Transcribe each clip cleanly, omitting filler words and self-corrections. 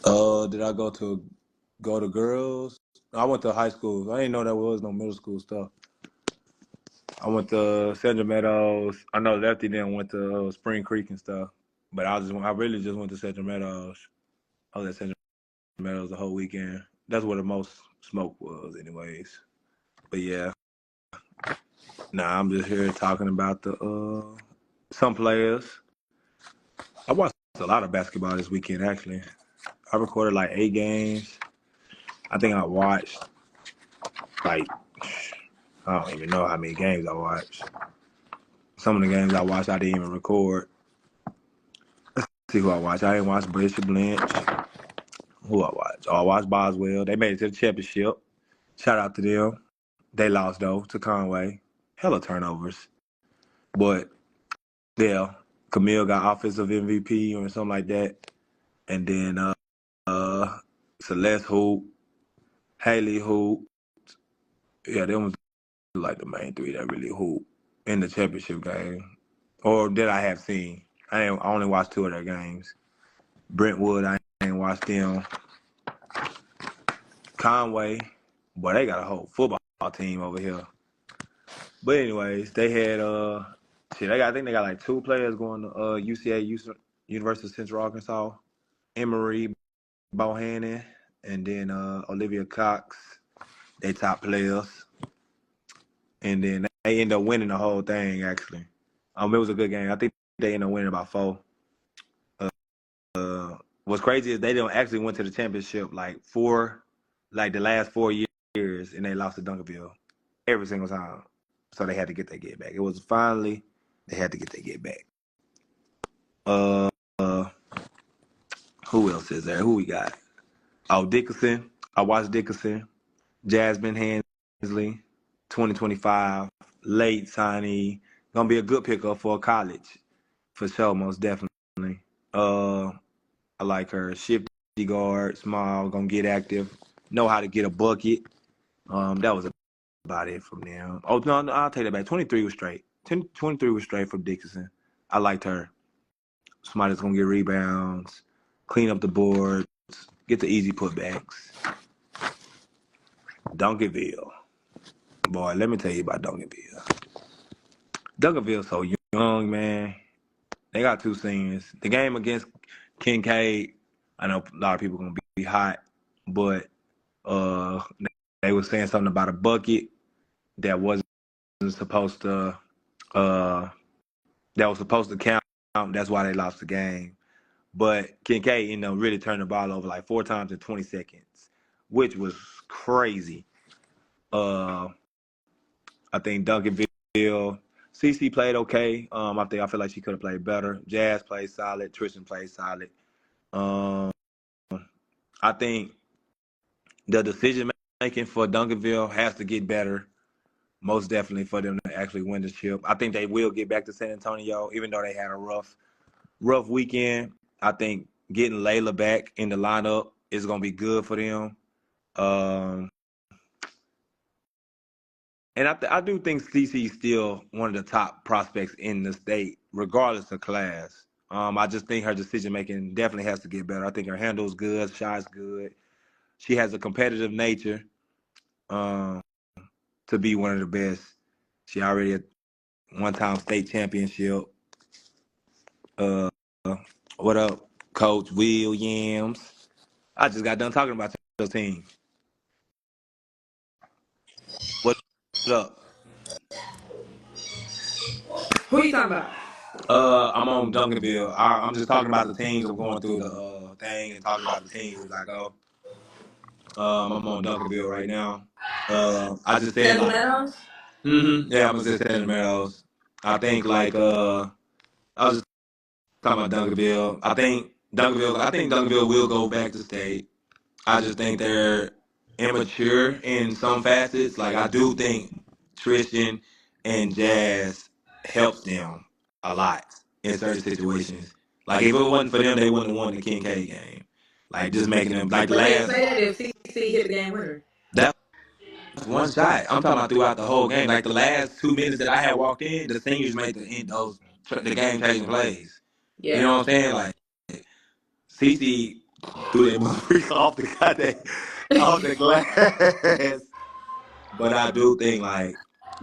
Did I go to girls? I went to high school. I didn't know there was no middle school stuff. I went to Central Meadows. I know Lefty then went to Spring Creek and stuff, but I really just went to Central Meadows. I was at Central Meadows the whole weekend. That's where the most smoke was, anyways. But yeah, nah, I'm just here talking about the some players. I watched a lot of basketball this weekend actually. I recorded like 8 games. I think I watched like I don't even know how many games I watched. Some of the games I watched I didn't even record. See who I watched. I didn't watch Bishop Lynch. Who I watched? Oh, I watched Boswell. They made it to the championship. Shout out to them. They lost though to Conway. Hella turnovers. But yeah, Camille got offensive MVP or something like that. And then uh Celeste Hoop, Haley Hoop. Yeah, them was like the main three that really hoop in the championship game. Or that I have seen. I only watched 2 of their games. Brentwood, I ain't watched them. Conway, boy, they got a whole football team over here. But anyways, they had I think they got like 2 players going to University of Central Arkansas. Emery Bohannon and then Olivia Cox, they top players. And then they end up winning the whole thing actually. It was a good game. I think they ended up winning by 4. What's crazy is they don't actually went to the championship like the last 4 years, and they lost to Duncanville every single time. So they had to get their get back. It was finally they had to get their get back. Uh, uh, who else is there? Who we got? Oh, Dickerson. I watched Dickerson. Jasmine Hensley, 2025, late signee. Gonna be a good pickup for college, for sure, most definitely. I like her. Shifty guard, small, gonna get active, know how to get a bucket. That was about it from them. Oh no, I'll take that back. 23 was straight. 23 was straight from Dickinson. I liked her. Somebody's gonna get rebounds, clean up the boards, get the easy putbacks. Duncanville. Boy, let me tell you about Duncanville. Duncanville's so young, man. They got 2 seniors. The game against Kincaid, I know a lot of people gonna be hot, but uh, they were saying something about a bucket that wasn't supposed to uh, that was supposed to count. That's why they lost the game. But Kincaid, really turned the ball over like 4 times in 20 seconds, which was crazy. Uh, I think Duncanville, CC played okay. I feel like she could have played better. Jazz played solid. Tristan played solid. Um, I think the decision making for Duncanville has to get better. Most definitely for them to actually win the chip. I think they will get back to San Antonio, even though they had a rough weekend. I think getting Layla back in the lineup is gonna be good for them. Um, and I do think CC is still one of the top prospects in the state, regardless of class. I just think her decision making definitely has to get better. I think her handle's good, shot's good. She has a competitive nature um, to be one of the best. She already a one-time state championship. Uh, what up, Coach Williams? I just got done talking about your team. What up? Who you talking about? I'm on Duncanville. I'm just talking about the teams. I'm going through the thing and talking about the teams as I go. I'm on Duncanville right now. I just said Central like, Meadows? yeah, I'm just saying the Meadows. I think like I was just talking about Duncanville. I think Duncanville will go back to state. I just think they're immature in some facets. Like I do think Tristan and Jazz helps them a lot in certain situations. Like if it wasn't for them, they wouldn't have won the Kincaid game. Like just making them like the Why you last. say that if CC hit the game winner? That's one shot. I'm talking about throughout the whole game. Like the last 2 minutes that I had walked in, the seniors made the game changing plays. You Yeah. know what I'm saying? Like Cece threw that motherfucker off the glass. But I do think like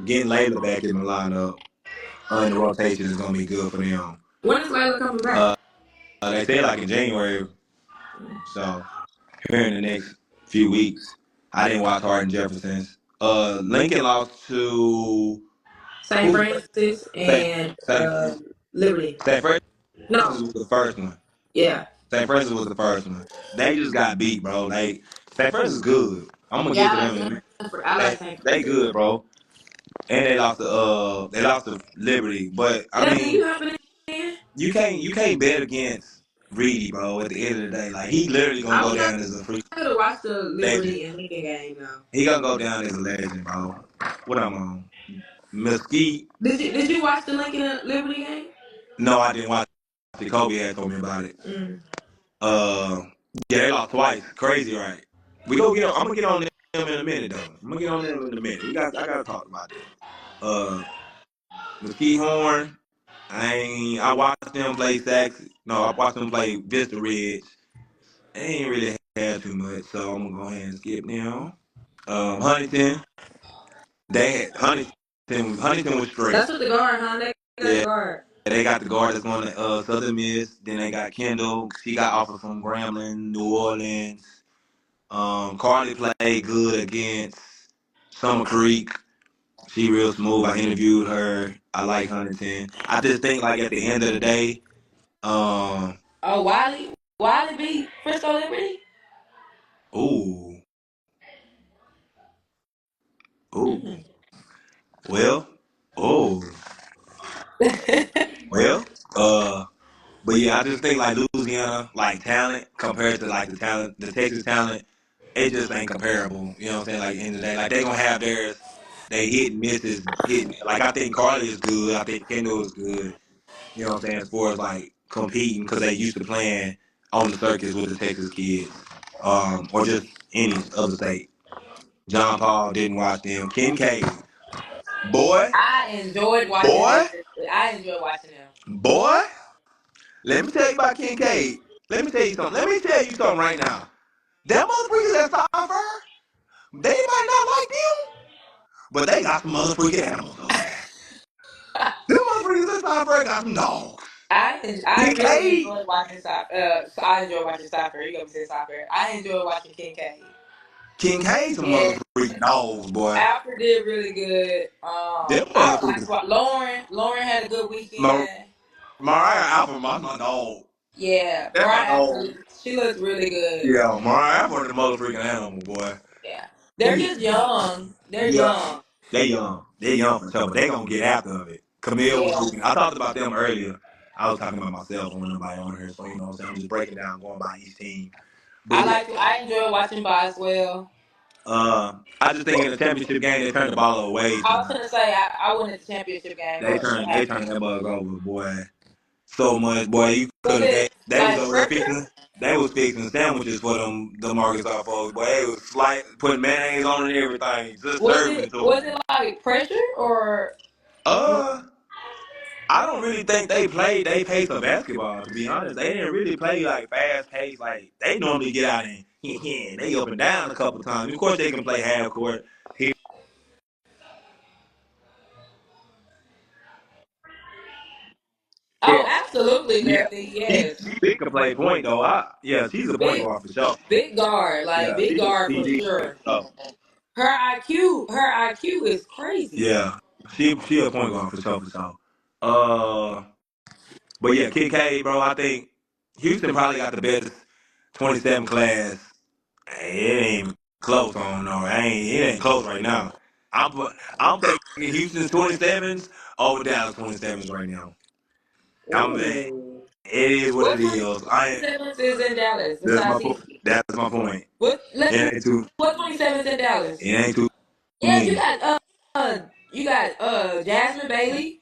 getting Layla back in the lineup in the rotation is gonna be good for them. When is Layla coming back? They say like in January, so here in the next few weeks. I didn't watch Hardin Jefferson's. Lincoln lost to St. who's Francis St. and St. Liberty. St. Francis No. was the first one. Yeah. St. Francis was the first one. They just got beat, bro. Like St. Francis is good. I'm gonna Yeah, get to I like them in a St. minute. Francis. I like St. They Francis. good, bro. And they lost to Liberty. But I Lefty, mean, you hopping in? you can't bet against Reedy, bro. At the end of the day, like he literally gonna I go was not down as a freak gonna watch the legend. Liberty and Lincoln game though. He gonna go down as a legend, bro. What I'm on Mesquite. Did you watch the Lincoln and Liberty game? No, I didn't watch it. Kobe had told me about it. Mm. Uh, yeah, they lost twice. Crazy, right? We go get. I'm gonna get on them in a minute, though. I'm gonna get on them in a minute. I gotta talk about them. Uh, Mesquite Horn. I watched them play Sax. No, I watched them play Vista Ridge. They ain't really had too much, so I'm gonna go ahead and skip them. Huntington. They had Huntington. Huntington was straight. That's what the guard, huh? They got the Yeah, guard. they got the guard that's going to Southern Miss. Then they got Kendall. She got offered from Grambling, New Orleans. Carly played good against Summer Creek. She real smooth. I interviewed her. I like Huntington. I just think like at the end of the day, um, Oh, Wiley beat Frisco Liberty. ooh, ooh, Mm. well, oh, well, but yeah, I just think like Louisiana, like talent compared to like the Texas talent, it just ain't comparable. You know what I'm saying? Like in the end of the day, like they gonna have theirs. They hit and misses, hit. Like I think Carly is good. I think Kendall is good. You know what I'm saying? As far as like competing, because they used to playing on the circuits with the Texas kids, or just any other state. John Paul didn't watch them. Kincaid, boy, I enjoyed watching them. boy, I enjoyed watching them. boy. Let me tell you about Kincaid. Let me tell you something. Let me tell you something right now. Them motherfuckers that suffer, they might not like them, but they got some motherfucking animals over there. Them motherfuckers that suffer got some dogs. I really Kincaid, enjoyed watching soccer. I enjoy watching soccer. You got me say soccer. I enjoy watching Kincaid. Kincaid, some And motherfucking dogs, boy. Alfred did really good. Them I like motherfuckers. what Lauren had a good weekend. Mariah Alpha, my dog. Yeah, That's my Mariah dog. Alfred, she looks really good. Yeah, Mariah Alpha, the motherfucking animal, boy. Yeah, they're just young. They're Yeah, young. they young. They young for sure, but they gonna get after of it. Camille was Yeah, hooping. I talked about them earlier. I was talking about myself and nobody on here, so you know what I'm saying. I'm just breaking down, going by each team. But yeah, I enjoy watching Boswell. I just think in the championship game they turned the ball over way I too was much. gonna say I won at the championship game. What They happened? turned that bug over, boy. So much, boy. You Was could have. it They was like over there pressure? fixing. They was fixing sandwiches for the Marcus R folks. Boy, they was putting mayonnaise on it and everything, just serving it to Was them. it like pressure or Uh, I don't really think they played they pace of basketball. To be honest, they didn't really play like fast pace. Like they normally get out and they up and down a couple times. Of course, they can play half court. He Oh, absolutely, yeah, Lefty. she Yes. she can play point though. Yeah, she's a point Big guard for sure. big guard, like Yeah, big she's a guard for CD for sure. sure. Her IQ is crazy. Yeah, she a point guard for sure for sure. Uh, but yeah, Kincaid, bro. I think Houston probably got the best 27 class. It ain't even close on no. It ain't close right now. I'm taking Houston's 27s over Dallas 27s right now. I'm it Ooh. is what it What is. 27s is in Dallas besides Houston? That's my point. What It Lefty? ain't too What 27s in it Dallas? ain't too Yeah, many. you got Jasmine Bailey.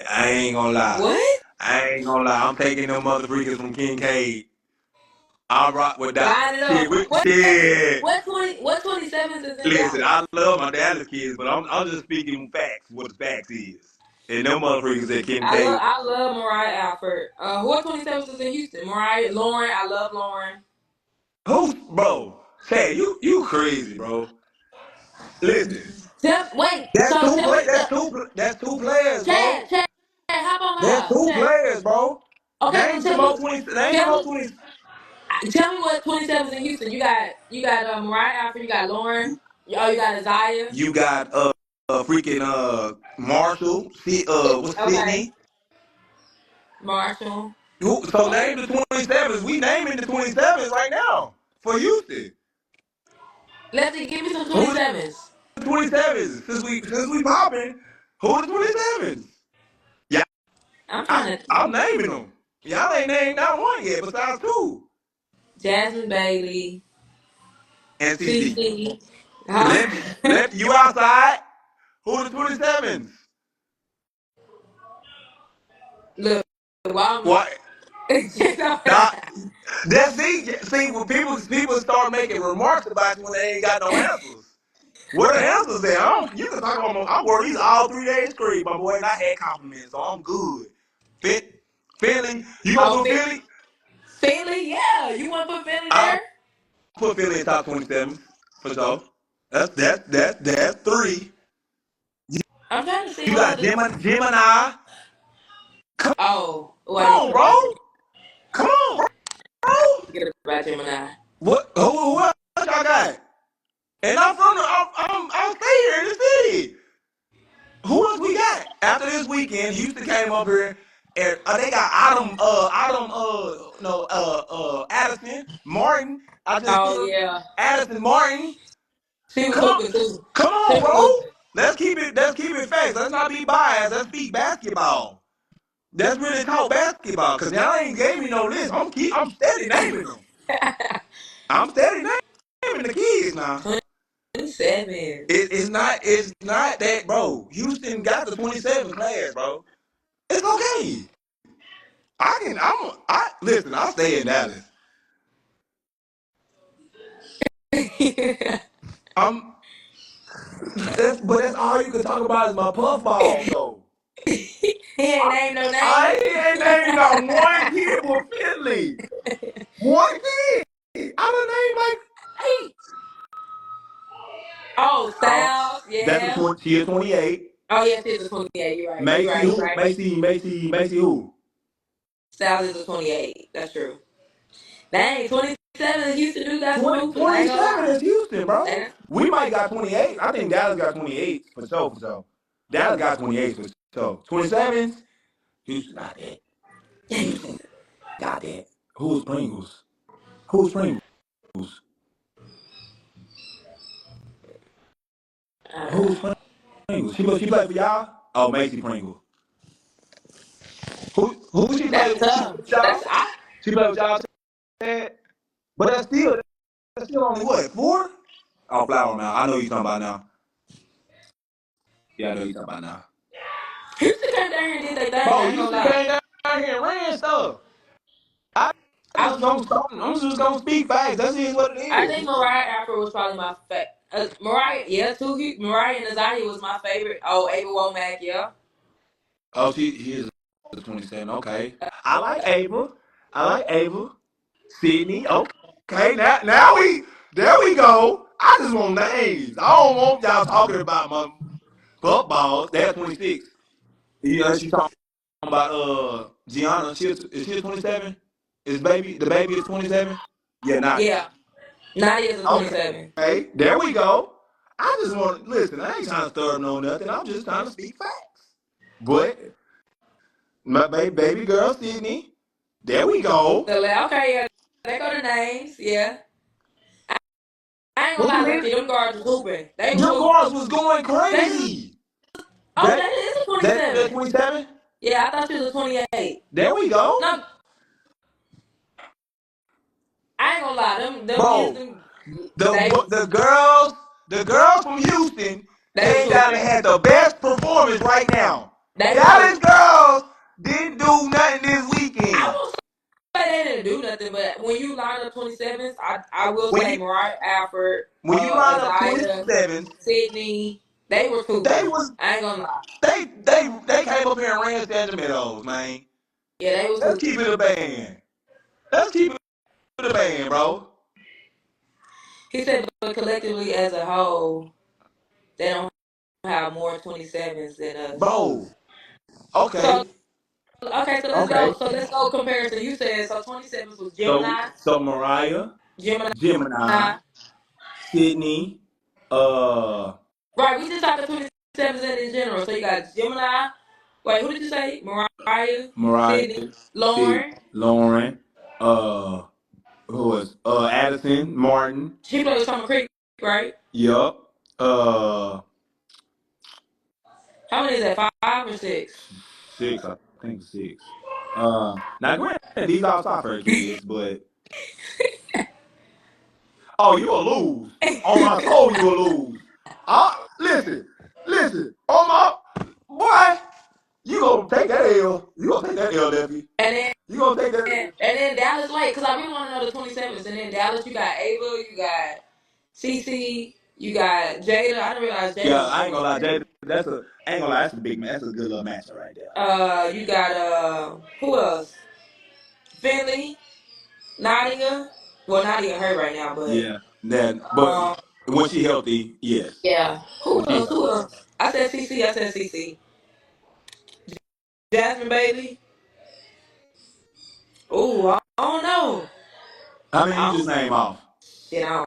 I ain't gonna lie. What? I ain't gonna lie. I'm taking them motherfuckers from Kincaid. I rock with that. Line it up. Shit. What 27s is in Listen, Dallas? I love my Dallas kids, but I'm just speaking facts. What the facts is. And them motherfuckers that can I love take I love Mariah Alford. Who are 27s is in Houston? Mariah, Lauren. I love Lauren. who, bro? Chad, you crazy, bro. Listen, Wait. that's So two tell play. me, That's two players, bro. Chad. Hop on my That's live, two Chad. players, bro. Okay, Name well some more 20. Name some tell more me, 20. tell me what 27s in Houston. You got Mariah Alford. You got Lauren. You got Isaiah. You got freaking Marshall. What's Okay, Sydney? Marshall. Who? So name the 27s. We naming the 27s right now for Houston. Let's give me some Who the 27s. 27s? Since we popping, who the 27s? Yeah, I'm trying to. I'm naming them. Y'all ain't named not one yet, besides two. Jasmine Bailey, And CC. CC. Huh? Let you outside. Who the 27s? Look, while What? Nah, that's see when people start making remarks about you when they ain't got no answers. What the answers there? You can talk about I'm working these all 3 days straight, my boy, and I had compliments, so I'm good. Fit Philly, you gonna oh, put Philly? Philly, yeah. You want to put Philly I'll there? put Philly in top 27 for sure. That's three. I'm trying to see You what got others. Gemini. Oh, Come I need on, to bro. Come on, bro. get about Gemini. What? Who else y'all got? And I'm stay here in the city. Who else we got? After this weekend, Houston came up here and they got Addison Martin. I just Oh seen him. yeah, Addison Martin. she was Come on, hooping too. come She on, was bro. hooping. Let's keep it facts. Let's not be biased. Let's speak basketball. Let's really talk basketball. Cause y'all ain't gave me no list. I'm steady naming them. I'm steady naming the kids now. 27. It's not that, bro. Houston got the 27 class, bro. It's okay. Listen, I stay in Dallas. I'm but that's all you can talk about is my puffballs though. He ain't named no I names. ain't named not one kid with Finley. One kid. I done named like 8. Oh, Oh, Styles, that's a yeah. 20, she is 28. Oh yeah, she's a 28. You're right. You're Macy right. You're who? right. Macy who? Styles is a 28. That's true. Dang, 27. Houston do got some 20, hoopers. I ain't gonna 27 lie. is Houston, bro. They- We might got 28. I think Dallas got 28 for sure, for sure. Dallas got 28 for sure. 27s, Houston got that. Houston got that. Who's Pringles? Who's Pringles? Who's Uh, Pringles? She played for y'all? Oh, Macy Pringle. Who she play that's with? She tough. played with y'all? That's I. She played with y'all, Chad? But that's still only what, 4? Oh, Flower Mound. I know you talking about now. Yeah, I know you talking about now. Houston came down here and did their thing. Bro, I ain't gonna Houston lie. came down here and ran stuff. I I just was. gonna I'm just gonna speak facts. That's just what it I is. think Mariah Alford was probably my favorite. Mariah, yeah, too. Mariah and Azania was my favorite. Oh, Ava Womack, yeah. Oh, she is the 27. Okay. I like Ava. I like Ava. Sydney. Okay. Now we there we go. I just want names. I don't want y'all talking about my footballs. They're 26. Yeah, she talking about Gianna. Is she 27? Is baby the baby is 27? Yeah, not Yeah. Nadia's a okay. 27. There we go. I just want to listen. I ain't trying to stir up no nothing. I'm just trying to speak facts. But my baby girl Sydney. There we go. Okay, yeah. They go to names, yeah. I ain't gonna What you lie, mean? Lefty. Them guards was hooping. They was Them hooping. guards was going They was. crazy. Oh, That that is a that 27. 27. Yeah, I thought she was a 28. There we go, No, I ain't gonna lie. Them bro. Houston, they The was the girls the girls from Houston they was came down and hooping. had the best performance right now. They was Dallas hooping. girls didn't do nothing this I weekend. won't say they didn't do nothing, but when you line up 27s, I will When say you Mariah Alford, when you line up Isaiah, 27s, Sydney. They were They cool. was I ain't gonna lie. they came up here and ran San Meadows, man. Yeah, they was Let's cool. keep it a band. Let's keep it a band, bro. He said, but collectively as a whole, they don't have more 27s than us. Bro. So Okay. okay, so let's Okay. go. So let's go comparison. You said so 27s was So Gemini, Mariah, Gemini. Gemini, Sydney, uh Right, we just talking 27s in general. So you got Gemini. Wait, who did you say? Mariah, Mariah, Sydney, Sid, Lauren. Lauren, uh who was Addison, Martin. She played with Summer Creek, right? Yup. How many is that? Five or six? Six, I think six. Now granted, these all software kids, but oh, you will lose. On my soul, you will lose. Listen. On my boy, you gonna take that L. You gonna take that L, nephew. And then You gonna take that. and then Dallas Lake, because I really want to know the 27s. And then Dallas, you got Ava, you got CC, you got Jada. I didn't realize Jada Yeah, was I ain't gonna lie, 27. Jay. I ain't gonna lie, that's a big man. That's a good little matchup right there. You got who else? Finley, Nadia. Well, Nadia hurt right now, but Yeah, but um, when she healthy, yes. yeah. Who When she else? Who healthy. else? I said CC. I said CC. Jasmine Bailey. Ooh, I don't know. How many you I just don't, name off? shit, I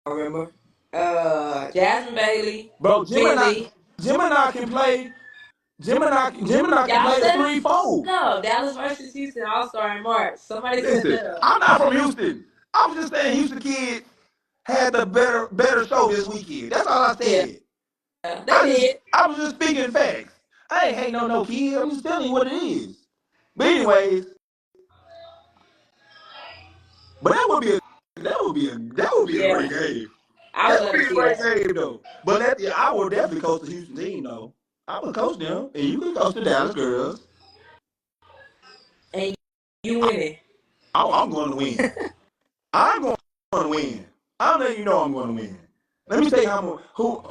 don't remember. Jasmine Bailey, Bro, Finley. Gemini can play. Gemini can Y'all play the said it. 3-4. No, Dallas versus Houston All Star in March. Somebody set Listen, that up. I'm not from Houston. I was just saying Houston kids had the better show this weekend. That's all I Yeah, said. they did. I was just speaking facts. I ain't hating on no kid. I'm just telling you what it is. But anyways, but that would be a great Yeah, game. I That would would love be to a see great that. game though. But I will definitely coach the Houston team though. I'm gonna coach them, and you can coach the Dallas girls. And you winning. I'm going to win. I'm going to win. I'm letting you know I'm going to win. Let me tell you who.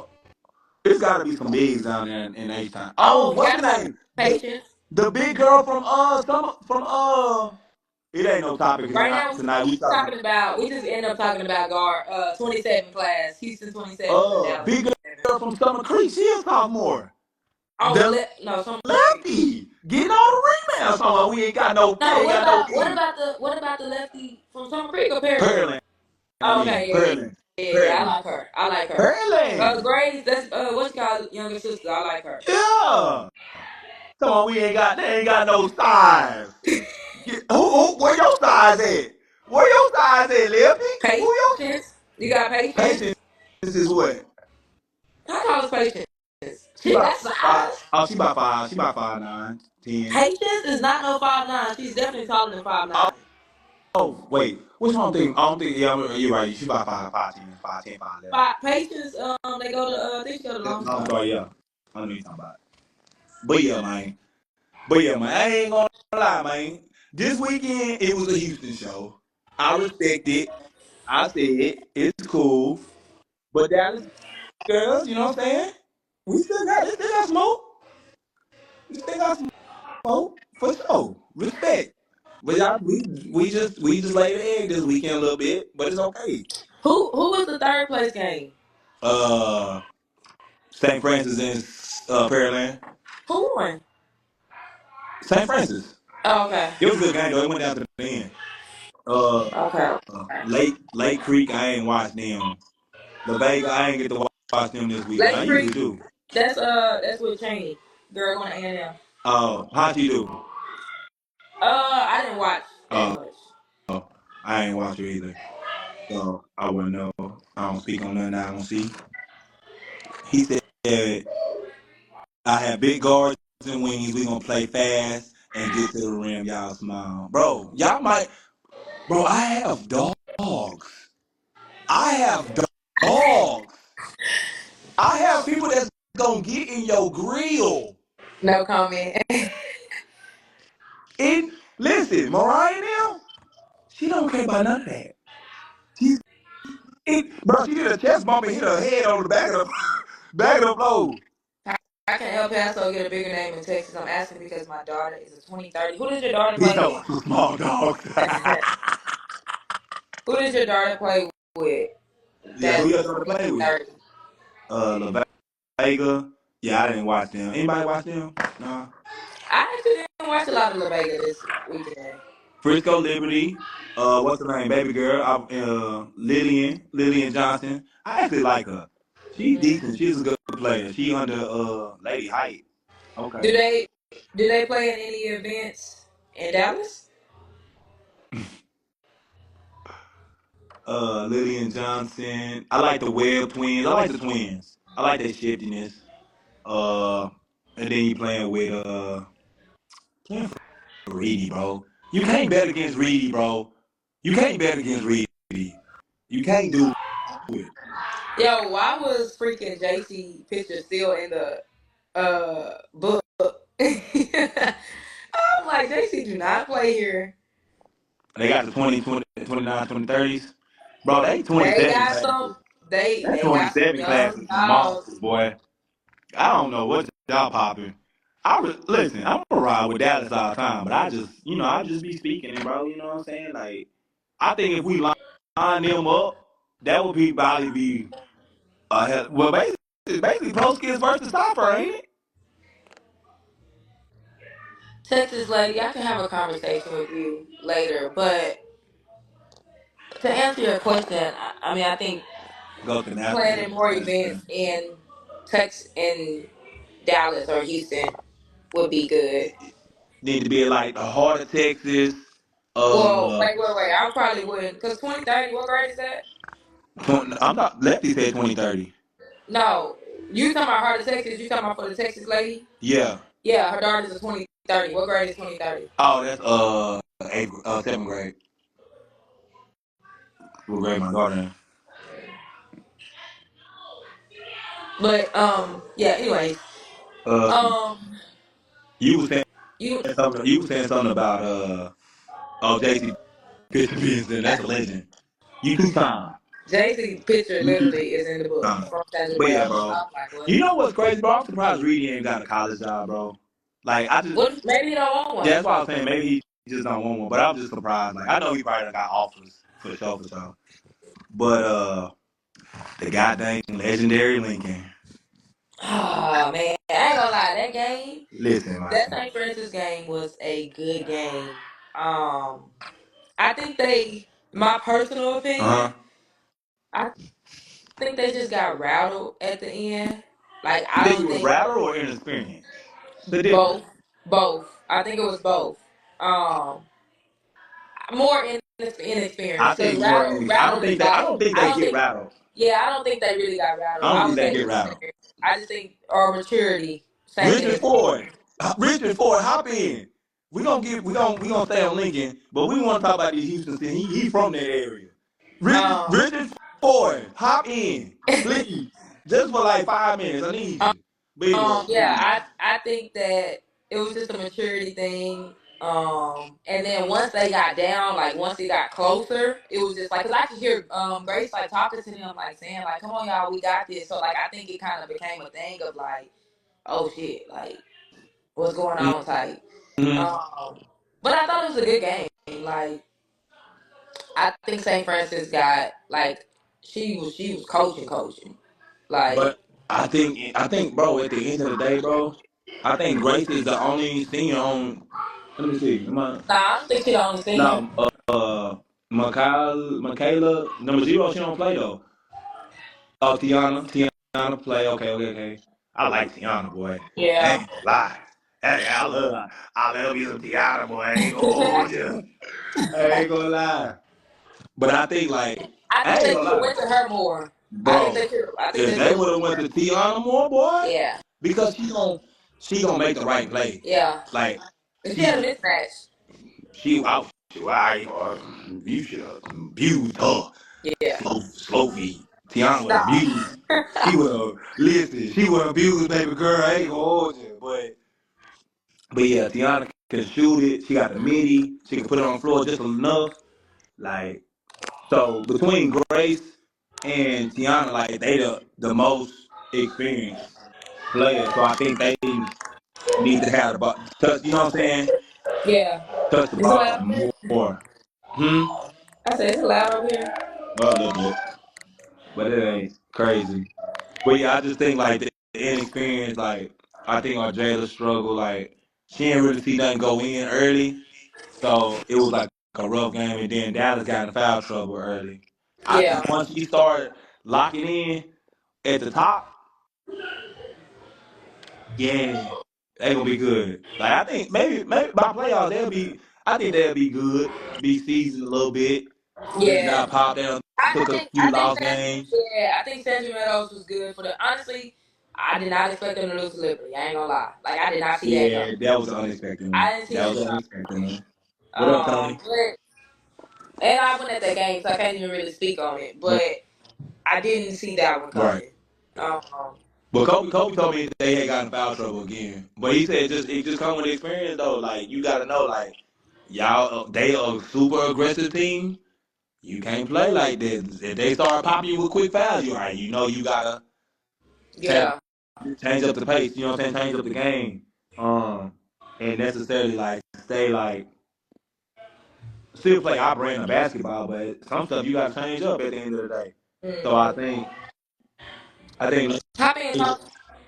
It's got to be some bigs down there in H Town. Oh, Oh, you what's gotta the have name? patience. The big girl from It ain't no topic Right now, we tonight. We talking talking about. We just end up talking about guard 27 class, Houston 27s and Dallas big 27s. girl from Summer Creek. She'll talk more. Oh, The no, some. lefty getting all the rebounds. Talking we No, ain't got no D. what about the lefty from Summer Creek or Pearland? Pearland, I Oh, mean okay, Pearland, yeah. I Pearland, like her. I like her. Pearland. Grace, that's what you call younger sister. I like her. Yeah. Come on, they ain't got no size. Where your size at? Where your size at, Lefty? Who your Patience, you got patience. patience is what? How tall is patience? She Shit, about that's five. size. Oh, she about five. She about 5'9", 10. Patience is not no 5'9". She's definitely taller than 5'9". Oh, wait. Which one thing? I don't think. Yeah, you're right. She about 5'10", 5'10", 5'11". Patience, they go to I think she go to Lone I'm Star. sorry. Yeah, I know you're talking about. But yeah, man. I ain't gonna lie, man. This weekend it was a Houston show. I respect it. I said it's cool. But Dallas girls, you know what I'm saying? They still got smoke. We still got smoke for sure. Respect. But y'all, we just laid an egg this weekend a little bit, but it's okay. Who was the third place game? Uh, St. Francis and Pearland. Who won? St. Francis. Oh, okay. It was a good game though. It went down to the end. Uh, Okay. Lake Creek. I ain't watched them. La Vega. I ain't get to watch them this weekend. I Lake usually Creek. do. That's with Cheney. Girl going to A&M. Oh, how'd you do? I didn't watch that Uh, much. I ain't watch her either. So I wouldn't know. I don't speak on nothing I don't see. He said, I have big guards and wings. We gonna play fast and get to the rim. Y'all smile. Bro, y'all might. Bro, I have dogs. I have dogs. I have people that's gonna get in your grill. No comment. And listen, Mariah now, she don't care about none of that. She's bro, she did a chest bump and hit her head on the back of the Back of the floor. I can El Paso get a bigger name in Texas? I'm asking because my daughter is a 2030. Who does your daughter He play talking about some small dogs. with? Who does your daughter play with? Yeah, who That's your daughter play with? 2030. La Vega. Yeah, I didn't watch them. Anybody watch them? Nah. I actually didn't watch a lot of La Vega this weekend. Frisco Liberty. What's her name? Baby girl. Lillian Johnson. I actually like her. She's decent. She's a good player. She under Lady Height. Do Okay. they do they play in any events in Dallas? Lillian Johnson. I like the Webb twins. I like the twins. I like their shiftiness. Uh, and then you playing with playing for Reedy, bro. You can't bet against Reedy, bro. You can't bet against Reedy. You can't do it. Yo, why was freaking JC picture still in the book? I'm like, JC do not play here. They got the 20, 20, 29, 2030s. Bro, they They 27 got some. classes. They That got some 27 young classes, dogs. monsters, boy. I don't know what y'all popping. Listen, I'm gonna ride with Dallas all the time, but I just be speaking it, bro. You know what I'm saying? Like, I think if we line them up, that would probably be well, basically Pro Skills versus Stopper, ain't it? Texas lady, I can have a conversation with you later, but to answer your question, I mean, I think Go to planning more national. events in Texas, in Dallas or Houston would be good. Need to be like the heart of Texas. Well, Uh, wait. I probably wouldn't, because 2030, what grade is that? I'm not. Lefty said 2030. No, you talking about Heart of Texas? You talking about for the Texas lady? Yeah. Yeah, her daughter's a 2030. What grade is 2030? Oh, that's seventh grade. What grade my daughter in? But yeah. Anyways, Uh, um, you was saying you something. You was saying something about JC Pitcher Peterson. That's a legend. You two time. JC's picture You two literally is in the book time. from San But yeah, Jamal. bro. I'm like, what? You know what's crazy, bro? I'm surprised Reedy ain't got a college job, bro. Like I just What? Maybe he don't want yeah, one. that's why I was saying maybe he just don't want one. But I'm just surprised. Like I know he probably done got offers for sure, for sure. But the goddamn legendary Lincoln. Oh man, I ain't gonna lie. That game, Listen, that man. St. Francis game was a good game. I think they, my personal Uh opinion, huh. I think they just got rattled at the end. Like You I think don't it was think rattled or inexperience? The difference. both, both. I think it was both. More I inexperience because think more. I don't rattled is think they. I like don't think I they don't get think. rattled. Yeah, I don't think they really got rattled. I don't I think would they say get rattled. inexperience. I just think or maturity. Same Richard inexperience. Ford. Richard Ford, hop in. We gonna stay on Lincoln, but we want to talk about these Houston city. He from that area. Um, Richard Ford, hop in, please, just for like 5 minutes. I need you. But anyway, yeah, I think that it was just a maturity thing. And then once they got down, like once it got closer, it was just like, cause I could hear Grace like talking to them, like saying like, "Come on, y'all, we got this." So like, I think it kind of became a thing of like, "Oh shit, like what's going on?" type. mm-hmm. Um, but I thought it was a good game. Like I think St. Francis got like she was coaching. Like But I think, bro. At the end of the day, bro, I think Grace is the only senior on. Let me see. Am I? nah, I don't think she the only senior. No, Michaela, number zero, she don't play though. Oh, Tiana play. Okay. I like Tiana, boy. I Yeah. ain't gonna lie. Hey, I love you some Tiana, boy. I ain't gonna hold you. I ain't gonna lie. But I think like I I think ain't they gonna should have lie, went to her more. I think bro. they should. I think If they they should have would went have to went her. to Tiana more, boy, Yeah, because she gonna make the right play. yeah. Like And she she's had a mismatch. she out. Why you should have abused her. Yeah. Slow feet. Tiana would Stop. abuse. She would have listen. She would abuse baby girl. I ain't gonna hold you, but yeah, Tiana can shoot it. She got the midi. She can put it on the floor just enough. Like so, between Grace and Tiana, like they the most experienced players. So I think they need to have the ball, touch. You know what I'm saying? Yeah. Touch the Is it ball loud up here? more. Hmm. I said, is it loud up here? A little bit, but it ain't crazy. But yeah, I just think like the inexperience. Like I think our Jayla struggle. Like she didn't really see nothing go in early, so it was like a rough game. And then Dallas got in foul trouble early. I Yeah. think once she started locking in at the top, yeah, they gonna be good. Like I think maybe by playoffs they'll be. I think they'll be good, be seasoned a little bit. Just Yeah. got popped down, took a I few think lost that games. yeah, I think Sandra Meadows was good for the honestly, I did not expect them to lose to Liberty. I ain't gonna lie. Like I did not see that Yeah, coming. that was an unexpected one. I didn't see That it was an coming. unexpected one. What up, Tony? But and I went at that game, so I can't even really speak on it. But I didn't see that one Right. coming. Um, But Kobe told me they had gotten foul trouble again. But he said it just come with experience though. Like you got to know, like y'all, they a super aggressive team. You can't play like this. If they start popping you with quick fouls, you right. You know you gotta tap, yeah, change up the pace. You know what I'm saying? Change up the game. Um, and necessarily like stay like still play our brand of basketball, but some stuff you got to change up at the end of the day. So I think hop in, Tom.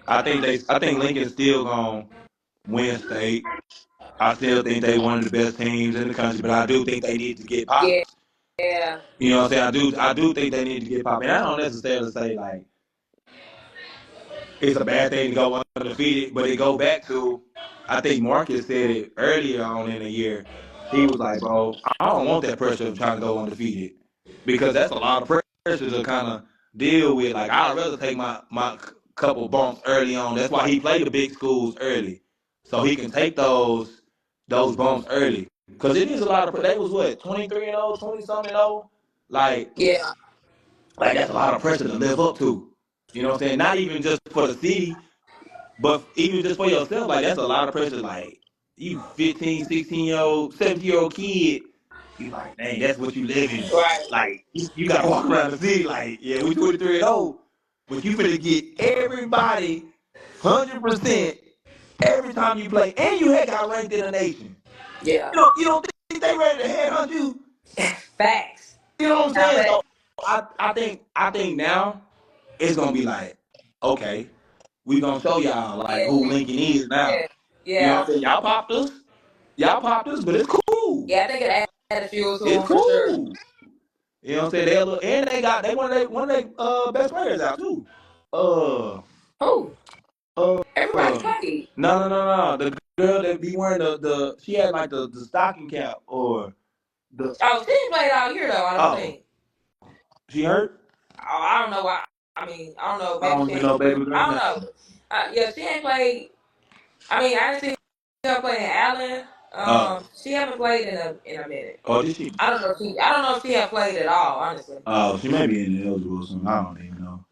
I think Lincoln's still gonna win state. I still think they one of the best teams in the country, but I do think they need to get Yeah, popped. yeah, You know what I'm saying? I do think they need to get popped. And I don't necessarily say like it's a bad thing to go undefeated, but it go back to I think Marcus said it earlier on in the year. He was like, bro, I don't want that pressure of trying to go undefeated because that's a lot of pressure to kind of deal with. Like I'd rather take my couple bumps early on. That's why he played the big schools early, so he can take those bumps early. Because it is a lot of. They was what 23-0, 20 something 0. Like yeah, like that's a lot of pressure to live up to. You know what I'm saying? Not even just for the city, but even just for yourself, like that's a lot of pressure. Like you 15, 16-year old, 17-year old kid, you like, dang, that's what you living. right, Like you gotta walk around the city like, yeah, we 23-0, but you finna get everybody 100% every time you play, and you had got ranked in the nation. yeah. You don't think they ready to headhunt you? Facts. You know what I'm Now, saying? but So I think now it's gonna be like, okay, we gonna show y'all like yeah, who Lincoln is now. yeah, You know what yeah, I'm saying? Y'all popped us, but it's cool. yeah. I think it added fuel to It's them for sure. cool. You know what I'm saying? And they one of their best players out too. Uh Who? uh Everybody played. no. The girl that be wearing the she had like the stocking cap or the Oh, she didn't play all year though. I don't oh think. she hurt? Oh, I don't know why. I mean, I don't know. I Maybe don't she even ain't. know baby I girl don't name. know. Yeah, she ain't played. I mean, I didn't see her play in Allen. She haven't played in a minute. Oh did she? I don't know if she. I don't know if she had played at all. Honestly. Oh, she may be ineligible or something. I don't even know.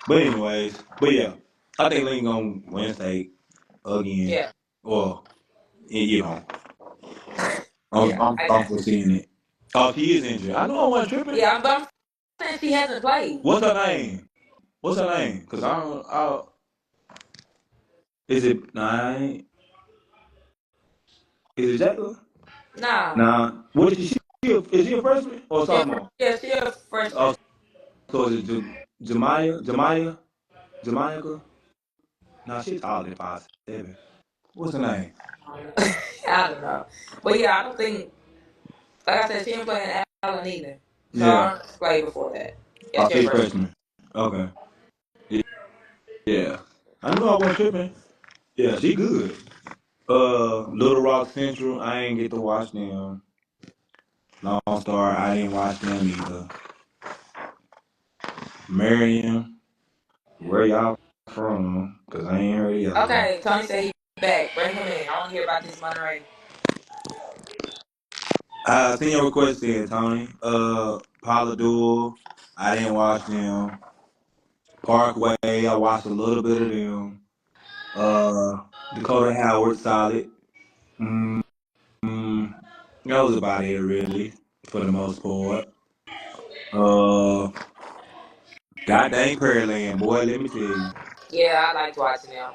But anyways, but yeah, I think Lincoln gonna win state again. Yeah. Well, you know, Yeah. I I'm got foreseeing it. Oh, she is injured. I know I wasn't you. tripping. Yeah, but I'm saying she hasn't played. What's her name? What's her name? Cause I don't. Is it nine? Is it Jacqueline? Nah. Nah. What is she? Is she a freshman or Yeah. sophomore? Yeah. She a Oh, freshman. so is it Jamaica? Nah, she's taller than 5'7". What's her name? I don't know. But yeah, I don't think. Like I said, she didn't play in Allen either. So I Yeah. don't know if she played before that. Yeah, Oh, she a she's a freshman. freshman. Okay. Yeah. I knew I wasn't tripping. Yeah, she good. Little Rock Central, I ain't get to watch them. Lone Star, I didn't watch them either. Marion, where y'all from? Cause I ain't heard of y'all. Okay, Tony said he back. Bring him in. I want to hear about this Monterey. I seen your request in, Tony. Paula Dewar, I didn't watch them. Parkway, I watched a little bit of them. Dakota Howard, solid. Mm, that was about it, really, for the most part. Uh, God dang Pearland, boy, let me tell you. Yeah, I liked watching them.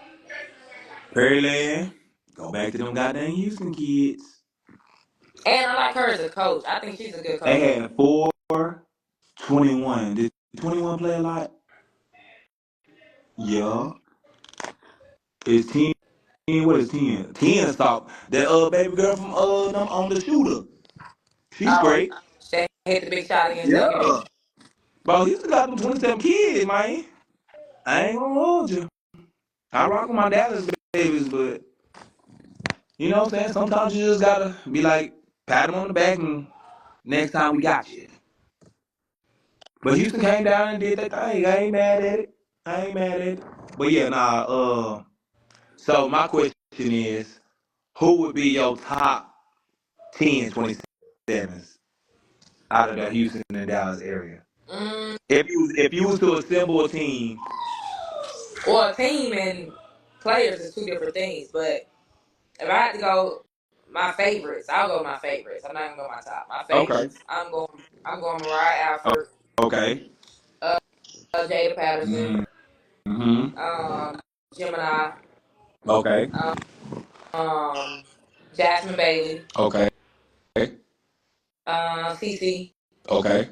Pearland, go back to them goddamn Houston kids. And I like her as a coach. I think she's a good They coach. had 4-21. Did 21 play a lot? Yeah. It's 10. What is 10? 10 stop. That baby girl from them on the shooter. She's Oh, great. she hit the big shot against Duncan. Yeah. Bro, he still got them 27 kids, man. I ain't gonna hold you. I rock with my Dallas babies, but you know what I'm saying? Sometimes you just gotta be like, pat them on the back and next time we got you. But Houston came down and did that thing. I ain't mad at it. I ain't mad at it. But yeah, nah, so my question is, who would be your top 10 27s out of the Houston and Dallas area? Mm, If you was to assemble a team, well, team and players is two different things. But if I had to go, my favorites, I'll go my favorites. I'm not gonna go my top. My okay, favorites, I'm going Mariah Alford, okay, Jada Patterson, mm-hmm, um, Gemini, okay, um, Jasmine Bailey, okay, CC. okay,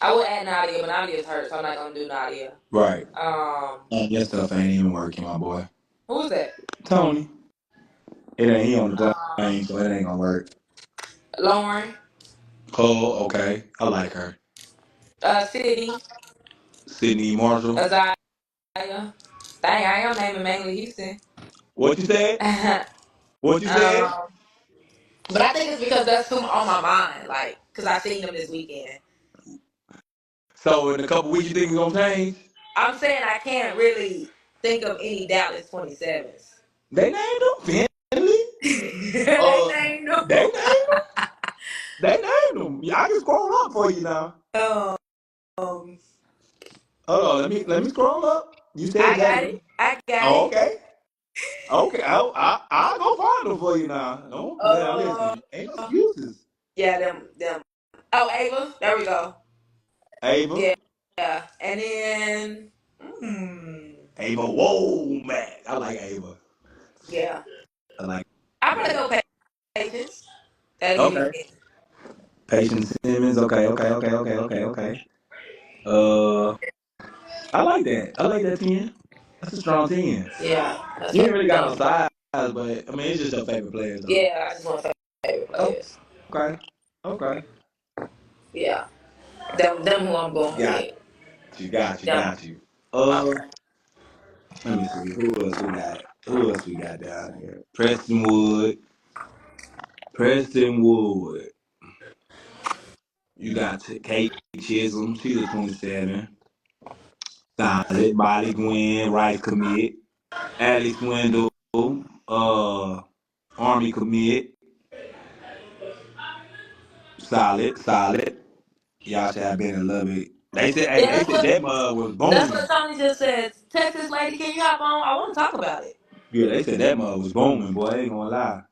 I would add Nadia, but Nadia's hurt, so I'm not gonna do Nadia. right. Um, Your stuff ain't even working, my boy. who was that? Tony. It ain't he on the Um, plane, so it ain't gonna work. Lauren, Oh, okay. I like her. Sydney, Sydney Marshall. Azaya. Dang, I am naming mainly Houston. What you said? um, What you said? but I think it's because that's who on my mind, like, because I seen them this weekend. So in a couple weeks, you think it's gonna change? I'm saying I can't really think of any Dallas 27s. They named them Finley. They named them. They named them. They named them. Yeah, I can scroll up for you now. Um, Hold on, let me scroll up. You said I got Jada. it. I got Oh, it. okay. Okay, I'll go find them for you now. No, now Uh, listen, ain't no excuses. yeah, them. Oh, Ava. There we go. Ava, Yeah, yeah. And then, mm, Ava, whoa, man, I like Ava. yeah, I like I'm gonna Ava. go Patience. That'll give me Okay. 10. Patience Simmons. Okay, okay, okay, okay, okay, okay. Uh, I like that. I like that 10. That's a strong 10. Yeah, that's You what ain't really got no I'm size, but I mean, it's just your favorite players, though. Yeah, I just want favorite Oh, players. okay, okay. Yeah, them who I'm going Got with. you, got you, Them. got you. Okay. Let me see. Who else we got? Who else we got down here? Preston Wood. Preston Wood. You got Kate Chisholm. She's a 27. Solid. Molly Gwen. Rice commit. Alex Wendell. Uh, Army commit. Solid. Solid. Y'all should have been a little bit. They said, hey, Yeah, they said that mug was that's what booming. Tony just said. Texas lady, can you hop on? I want to talk about it. Yeah, they said that mug was booming, boy. I ain't gonna lie.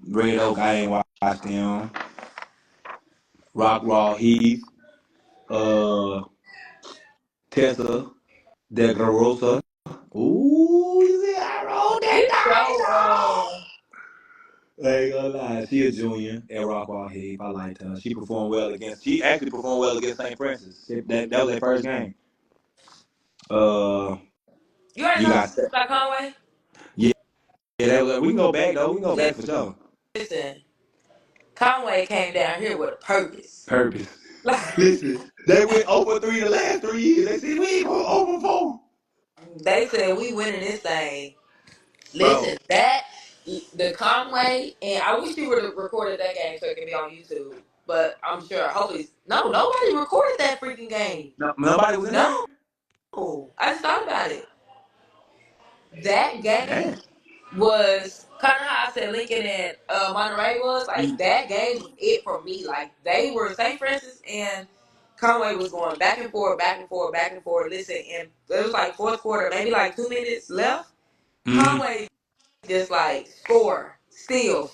Red Oak, I ain't watched them. Rock Raw Heath. Uh, Tessa. Declarosa. Ooh, you see, I rolled You show that thing, though. I ain't gonna lie. She a junior at Rock Raw Heath. I liked her. She actually performed well against St. Francis. That was their first game. Uh, You already you know got about Conway? yeah. We can go back though. We can go back for sure. Listen, Conway came down here with a purpose. Purpose. Like, Listen, they went over 3 the last 3 years. They said we ain't going over 4. they said we winning this thing. Bro. Listen, the Conway, and I wish you would have recorded that game so it can be on YouTube. But I'm sure, hopefully, no, nobody recorded that freaking game. No, nobody was in there? No, I just thought about it. That game Damn. was kind of how I said Lincoln and Monterey was. Like, that game was it for me. Like, they were St. Francis and Conway was going back and forth, back and forth, back and forth. Listen, and it was like fourth quarter, maybe like 2 minutes left. Mm-hmm. Conway just like steal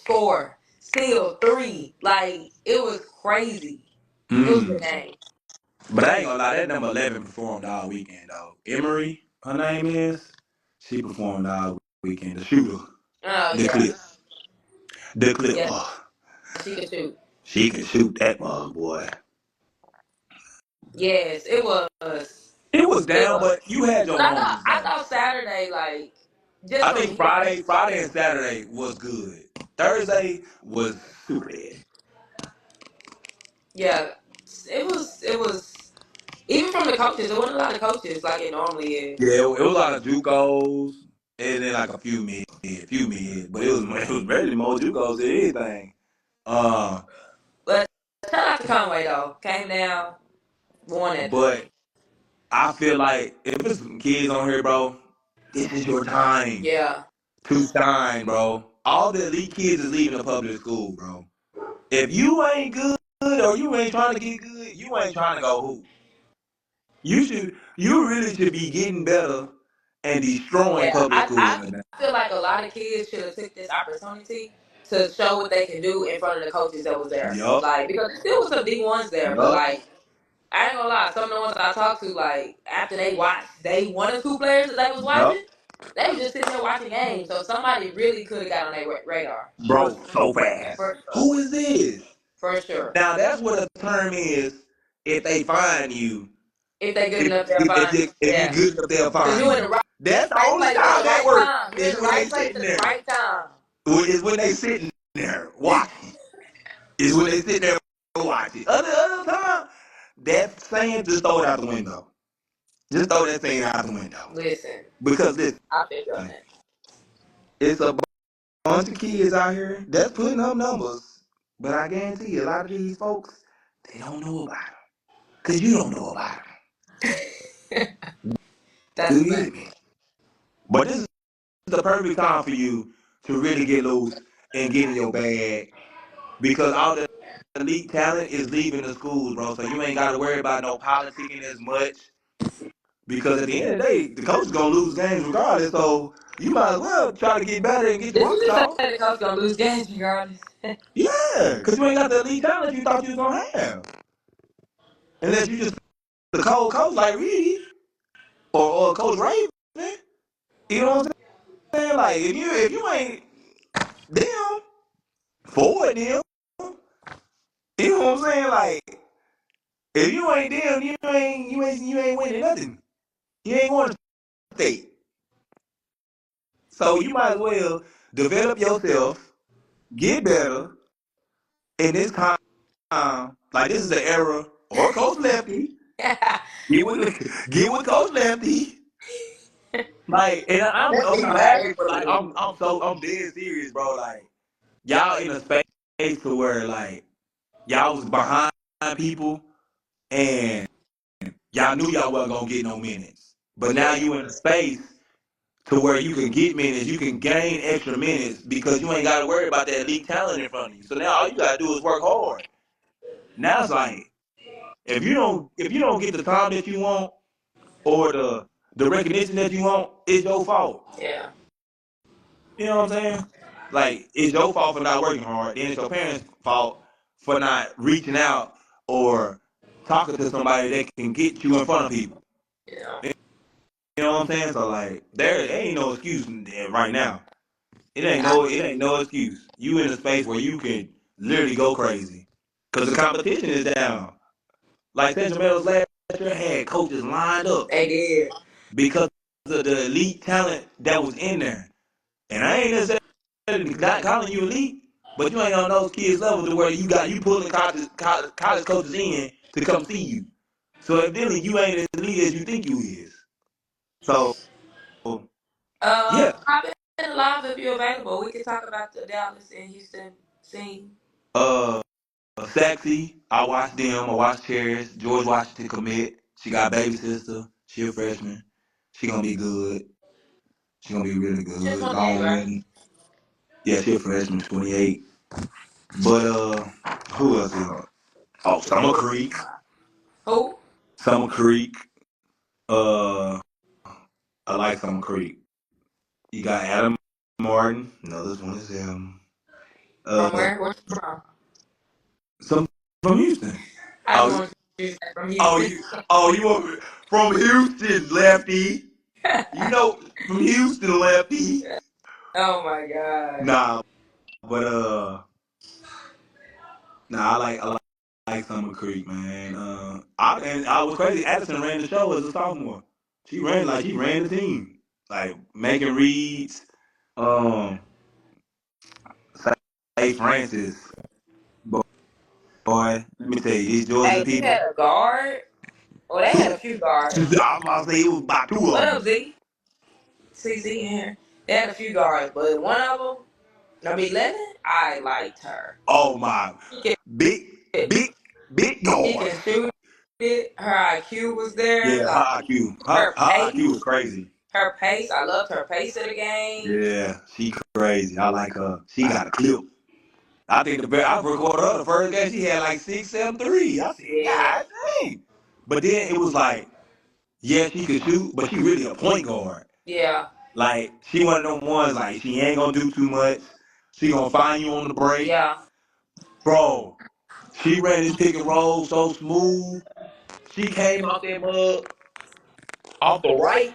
three. Like, it was crazy. It was a good Mm. game. But I ain't gonna lie, that number 11 performed all weekend though. Emory. her name is. She performed all weekend. The shooter, Oh the yeah, clip, the clip. yeah, Oh, she could shoot. she can shoot that mug, boy. Yes, it was. It was It down, was. but you had your But moments I though. thought Saturday, like, just I from think hearing. Friday and Saturday was good. Thursday was super dead. Yeah, it was even from the coaches. There wasn't a lot of coaches like it normally is. Yeah, it was a lot of JUCOs and then like a few mid, but it was really more JUCOs than anything. Uh, But shout out to Conway though. Came down, won that but thing. I feel like if there's some kids on here, bro, this is your time Yeah, to shine, bro. All the elite kids is leaving the public school, bro. If you ain't good or you ain't trying to get good, you ain't trying to go hoop. You really should be getting better and destroying yeah. public school right now. I feel like a lot of kids should have took this opportunity to show what they can do in front of the coaches that was there. Yup, Like because there was some D1s there, but yup, like I ain't gonna lie, some of the ones I talked to, like after they watched, they one or two players that they was yup. watching, they was just sitting there watching games. So somebody really could have got on their radar Bro, so fast. for sure, Who is this? for sure. Now that's what a term is. If they find you, If they good if enough, they'll find you. if you Yeah, good enough, they'll because find you in you. the right, That's the right only place at time the that right works time. You're in is the when they right place sitting at the there. right time. Is when they sitting there watching. Is when they sitting there watching. Other time, that saying just throw it out the window. Just throw that saying out the window. Listen, Because listen, I feel you on that. it's a bunch of kids out here that's putting up numbers. But I guarantee you, a lot of these folks, they don't know about them. Because you don't know about them. That's Do a you fact. hear me? But this is the perfect time for you to really get loose and get in your bag. Because all the elite talent is leaving the schools, bro. So you ain't got to worry about no politicking as much. Because at the end of the day, the coach is going to lose games regardless. So you might as well try to get better and get your Did you rocks just say off. the coach gonna lose games regardless? Yeah, because you ain't got the elite talent you thought you was going to have. Unless you just the cold coach like Reedy or Coach Raven. You know what I'm saying? Like if you ain't them, forward them, you know what I'm saying? Like if you ain't them, you ain't winning nothing. You ain't going to state. So you might as well develop yourself, get better in this time. Like this is the era or Coach Lefty. Get with Coach Lefty. Like and I'm laughing, but like I'm dead serious, bro. Like y'all in a space to where like y'all was behind people and y'all knew y'all wasn't gonna get no minutes. But now you in a space to where you can get minutes, you can gain extra minutes because you ain't gotta worry about that elite talent in front of you. So now all you gotta do is work hard. Now it's like if you don't get the time that you want or the recognition that you want, it's your fault. Yeah, You know what I'm saying? Like it's your fault for not working hard. Then it's your parents' fault for not reaching out or talking to somebody that can get you in front of people. yeah, You know what I'm saying? So like there ain't no excuse right now. yeah. It ain't no excuse. You in a space where you can literally go crazy. Cause the competition is down. Like Central Meadows last year had coaches lined up They did. because of the elite talent that was in there. And I ain't necessarily not calling you elite, but you ain't on those kids' level to where you pulling college coaches in to come see you. So evidently you ain't as elite as you think you is. So yeah, I've been live if you're available. We can talk about the Dallas and Houston scene. uh, Saxy, I watched them. I watched Cherish. George Washington commit. She got a baby sister. She a freshman. She gonna be good. She gonna be really Just good. 28, Long right? win. Yeah, she a freshman, 28. But who else is on? Oh, Summer Creek. Who? Summer Creek. Uh, I like Summer Creek. You got Adam Martin. No, this one is him. From Uh, where? Where's she from? some from Houston. I just Oh, want you to say from oh, Houston. you want from Houston, lefty. You know, from Houston, lefty. Oh my gosh. Nah, but nah, I like Summer Creek, man. I was crazy. Addison ran the show as a sophomore. She ran the team, like making reads. Um, Say Francis, boy. Let me tell you, these Georgia Hey, you people. had a guard? Well, they had a few guards. I was about to say it was about two What of up, them. Z? CZ in here. They had a few guards, but one of them, number 11, I liked her. Oh my, She can, big, big, big she guard. can shoot it. Her IQ was there. Yeah, Like her IQ, her her her IQ was pace, crazy. her pace. I loved her pace of the game. Yeah, she crazy. I like her. She got a clip. I think the best. I recorded her the first game. She had like 6, 7 3. I said, Yeah, God dang. But then it was like, yeah, she could shoot, but she really a point guard. yeah, Like she one of them ones like she ain't gonna do too much. She gonna find you on the break, yeah. bro. She ran this pick and roll so smooth. She came out that mug off the right.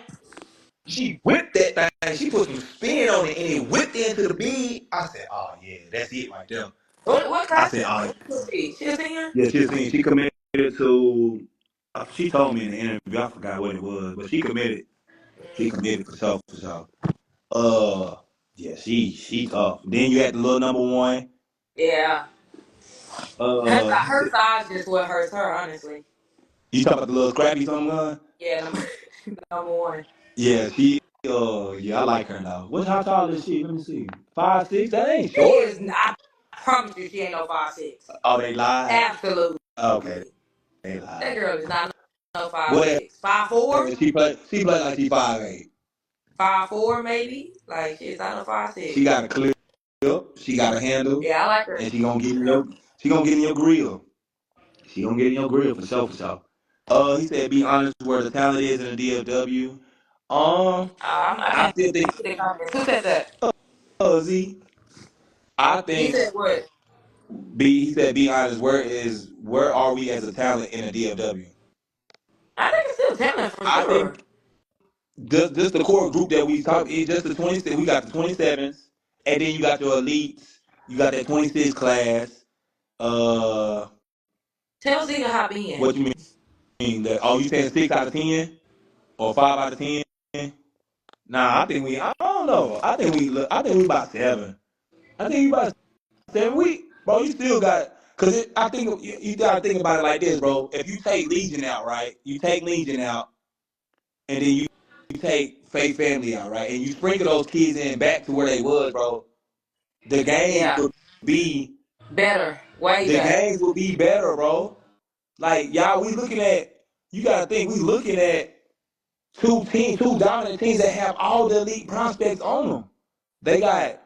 She whipped that thing. She put some spin on it and it whipped into the bead. I said, oh yeah, that's it right there. What I class? said, oh What was she? She a senior? yeah, she seen she committed to. She told me in the interview. I forgot what it was, but she committed. She committed for sure, for sure. Uh, yeah, she tough. Then you had the little number one. Yeah. You Her said size just what hurts her, honestly. you talking about the little scrappy something gun? Yeah, number one. Yeah, she. Yeah, I like her now. How tall is she? Let me see. 5'6". That ain't She short. is. I promise you, she ain't no 5'6". Oh, they lied. Absolutely. Okay, they That lied. girl is not no five What? six. 5'4", She play like she 5'8". 5'4" maybe. Like she's not no She 5'6". got a clear. She got a handle, Yeah, I like her. and she gonna get in your grill. She gonna get in your grill for sure, for sure. He said, "Be honest where the talent is in the DFW." I I can't still think see the comments. Who said that? Z. I He think said what? B. He said, "Be honest. Where are we as a talent in the DFW?" I think it's still talent for I sure. think just the core group that we talk. It just the 27. We got the 27s, and then you got your elites. You got that 26 class. Uh, Tell Z to hop in. what you mean? That you saying 6 out of 10 or 5 out of 10? Nah, I think we. I don't know. I think we about 7. I think we about 7. Bro, you still got. I think you gotta think about it like this, bro. If you take Legion out, right? You take Legion out, and then you take Faith Family out, right? And you sprinkle those kids in back to where they was, bro. The games Yeah, would be better, way the better. games would be better, bro. Like y'all, we looking at. You gotta think we looking at two dominant teams that have all the elite prospects on them. They got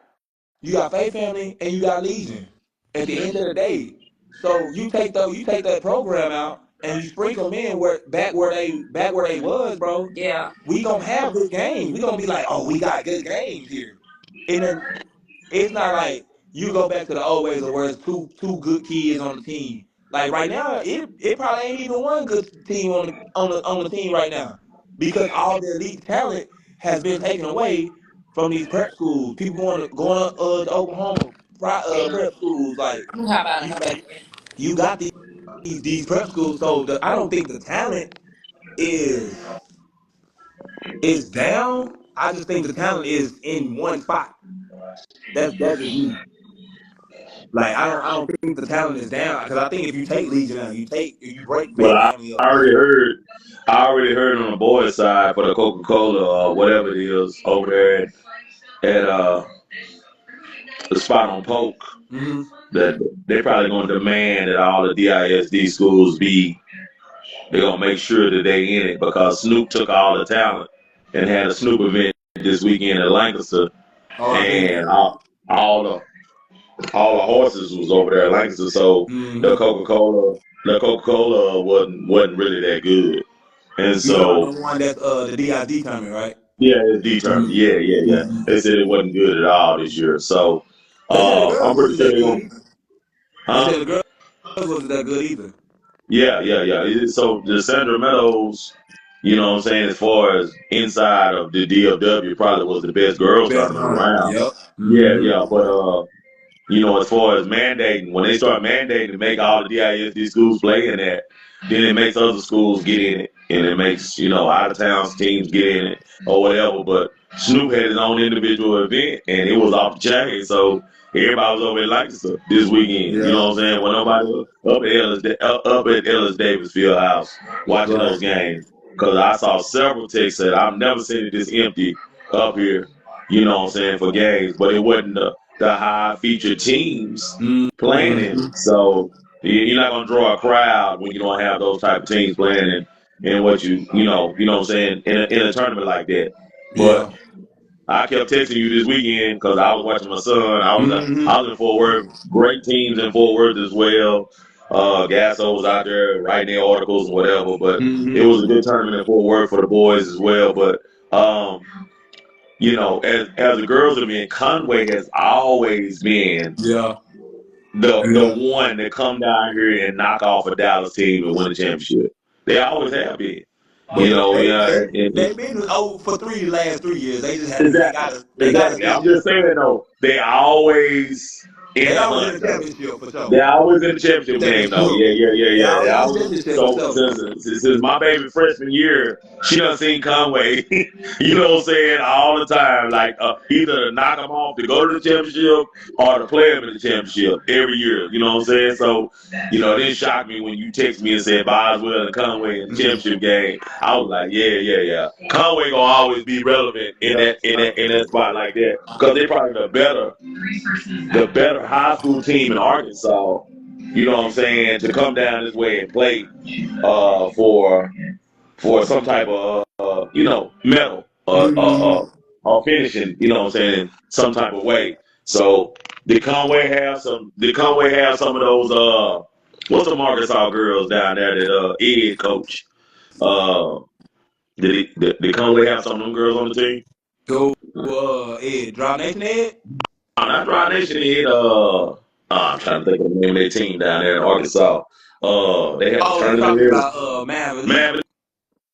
You got Faith Family and you got Legion. At the end of the day, so you take that program out and you sprinkle them in where they was, bro. Yeah, We gonna have good games. We gonna be like, oh, we got good games here. And then it's not like you go back to the old ways of where it's two good kids on the team. Like right now, it probably ain't even one good team on the team right now because all the elite talent has been taken away from these prep schools. People going to Oklahoma prep schools. Like how about you it? you got these prep schools. So I don't think the talent is down. I just think the talent is in one spot. That's just me. Like I don't think the talent is down because I think if you take Legion out, if you break Well, Faith I Family up, I already heard. I already heard on the boys' side for the Coca Cola or whatever it is over there at the spot on Polk mm-hmm. that they probably going to demand that all the DISD schools be. They're gonna make sure that they in it because Snoop took all the talent and had a Snoop event this weekend in Lancaster, Oh, I seen that. and all the all the horses was over there in Lancaster. So Mm-hmm. the Coca Cola wasn't really that good. And You talking so, about the one that's the DID tournament, right? yeah, it's determined. Mm-hmm. Yeah, yeah, yeah. Mm-hmm. They said it wasn't good at all this year. So, They said the I'm girls pretty wasn't sure that they're good going to, either. They huh? said the girls wasn't that good either. Yeah, yeah, yeah. So, the Sandra Meadows You know what I'm saying? As far as inside of the DFW, probably was the best girls Best tournament hunt. around. Yep. Yeah, Mm-hmm. yeah. But as far as mandating, when they start mandating to make all the DISD schools play in that, then it makes other schools get in it, and it makes out of town teams get in it or whatever. But Snoop had his own individual event, and it was off the chain, so everybody was over at Lancaster this weekend. You Yeah. know what I'm saying? When nobody was up at Ellis Davis Fieldhouse watching Right. those games, because I saw several texts that I've never seen it this empty up here. You know what I'm saying, for games, but it wasn't the high featured teams playing Mm-hmm. in it. So you're not gonna draw a crowd when you don't have those type of teams playing in what what I'm saying, in a tournament like that. But Yeah. I kept texting you this weekend because I was watching my son. Mm-hmm. I was in Fort Worth. Great teams in Fort Worth as well. Gasso was out there writing their articles and whatever. But it Mm-hmm. was a good tournament in Fort Worth for the boys as well. But as the girls have been, Conway has always been Yeah. the Yeah. one that come down here and knock off a Dallas team and win a championship. They always have been. But Yeah. they've been for the last 3 years. They just haven't. Exactly. They got us Exactly. this I'm year. just saying though, they always in They the always in hunt the though. championship for sure. They're always in the championship That game is though. true. They Yeah. They always in the always, championship for so sure. since my baby freshman year, she done seen Conway, you know what I'm saying, all the time. Like either to knock them off to go to the championship or to play them in the championship every year. You know what I'm saying? So, it didn't shock me when you text me and said Boswell and Conway in the championship game. I was like, yeah. Conway gonna always be relevant in Yeah. that spot like that because they probably the better high school team in Arkansas. You know what I'm saying, to come down this way and play for some type of medal Mm-hmm. or finishing. You know what I'm saying, in some type of way. So did Conway have some? Did Conway have some of those? What's the Arkansas girls down there that Ed coach? Uh, did Conway have some of them girls on the team? Go, Ed. Drop Nation Ed. Not Dry Nation. Ed. I'm trying to think of the name of their team down there in Arkansas. They had the Oh, you tournament talking here. about Maverick Lee? Maverick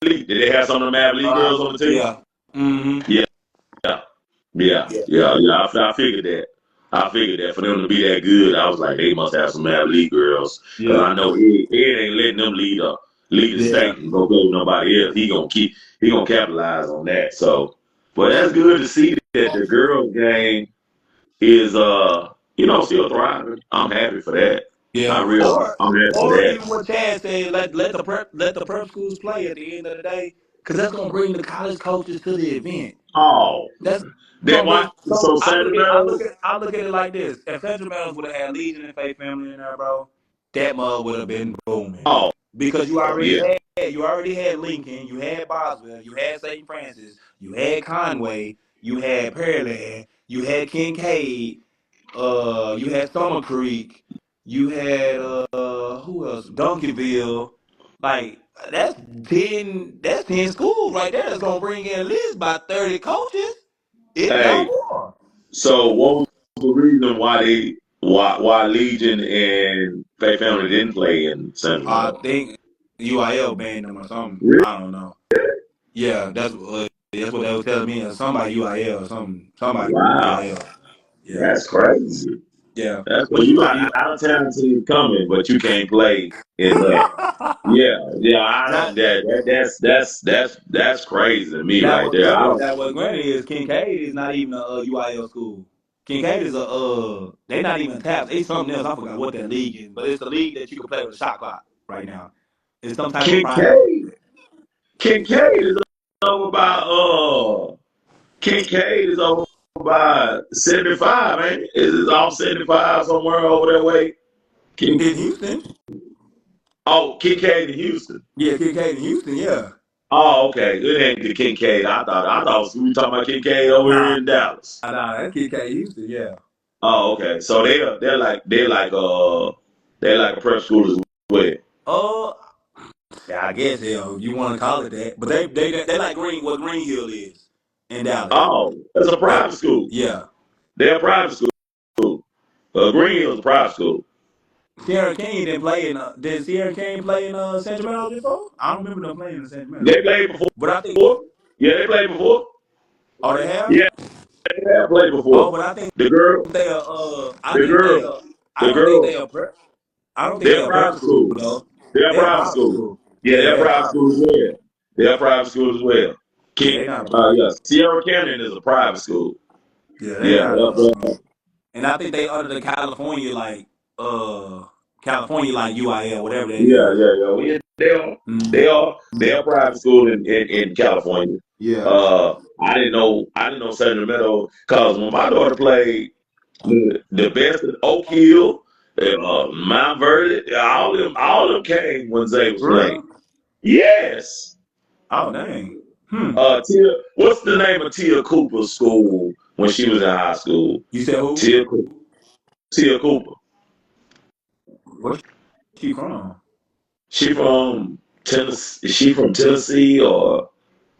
Lee. Did they have some of the Maverick Lee girls on the team? Yeah. Mm-hmm. Yeah, yeah. Yeah. I figured that. I figured that for them to be that good, I was like, they must have some Maverick Lee girls because Yeah. I know Ed ain't letting them lead the Yeah. state and go play with nobody else. He gonna capitalize on that. So, but that's good to see that the girls game is still thriving. I'm happy for that. Yeah. I'm happy for Or that. even what Chad said, let the prep schools play at the end of the day, because that's gonna bring the college coaches to the event. Oh, That's that gonna why? bring. So So Sandra Meadows. I look at it like this: if Central Meadows would have had Legion and Faith Family in there, bro, that mug would have been booming. Oh, Because yeah. you already had Lincoln, you had Boswell, you had St. Francis, you had Conway, you had Pearland, you had Kincaid, you had Summer Creek, you had who else? Duncanville. Like that's ten schools right there that's gonna bring in at least about 30 coaches, if not Hey, more. so what was the reason why Legion and Faith Family didn't play in Central I Meadows? think UIL banned them or something. Really? I don't know. Yeah, that's what they were telling me. Somebody UIL or something. Somebody Wow, UIL. Yeah, that's crazy. yeah. That's But crazy. you You know, got out of town team coming, but you can't play in that. Yeah. I now, don't. That's crazy to me right there. I don't. what granted is Kincaid is not even a UIL school. Kincaid is they not even taps. It's something else. I forgot what that league is, but it's the league that you can play with a shot clock right now. It's some type of private. Kincaid. Kincaid is over by Kincaid is over by 75, ain't it? Is it off 75 somewhere over that way? King, In Houston. Kincaid in Houston. Yeah, Kincaid in Houston. Yeah. Oh, okay. It ain't the Kincaid. I thought we were talking about Kincaid over here Nah, in Dallas. that's Kincaid Houston. Yeah. Oh, okay. So they're like a prep school as well. Uh, yeah, I guess you want to call it that, but they like what Green Hill is in Dallas. Oh, it's a They, private school. yeah. They're a private school. Green Hill's a private school. Sierra King didn't play in. Did Sierra King play in Central Meadows before? I don't remember them playing in Central They Meadows. played But I think. before. Yeah, they played before. Oh, they have. Yeah, they have played Oh, before. but I think The girl, they are. I the think they girl, are. I the don't think they girls. are. I don't think they They're are prep private school school. though. They're They're private private school. school. Yeah, Yeah, they're they're private private school as school. well. They're private school as well. Yeah, King, they not a public. yeah, Sierra Canyon is a private school. Yeah, they Yeah, not. And I think they under the California uh California UIL whatever that yeah, is. yeah, yeah. Well, Mm-hmm. they are private school in California. Yeah. I didn't know San Meadow because when my daughter played the best of Oak Hill, Mount Verdi, all them came when Zay was For playing. real? Yes. Oh dang. Hmm. What's the name of Tia Cooper's school when she was in high school? You said who? Tia Tia Cooper. Where's she from? She from Tennessee? Is she from Tennessee or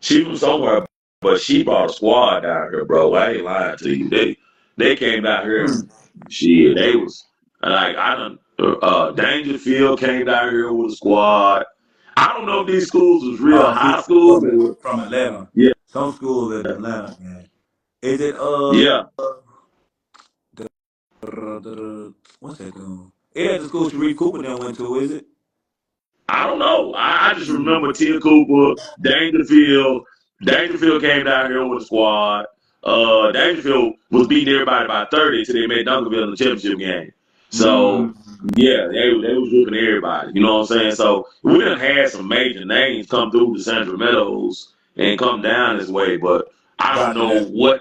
she from somewhere? But she brought a squad down here, bro. I ain't lying to you. They came down here. Hmm. Shit, they was like I done. Dangerfield came down here with a squad. I don't know if these schools was real She high schools. from Atlanta. Yeah, Some schools in Atlanta, man. Is it yeah. what's that dude? It ain't the school Sharif Cooper then went to, is it? I don't know. I just Hmm. remember Tia Cooper, Dangerfield. Dangerfield came down here with a squad. Dangerfield was beating everybody by 30 till they made Duncanville in the championship game. So Mm. yeah, they was whooping everybody. You know what I'm saying? So we done had some major names come through the Central Meadows and come down this way, but I don't Gotcha know that. what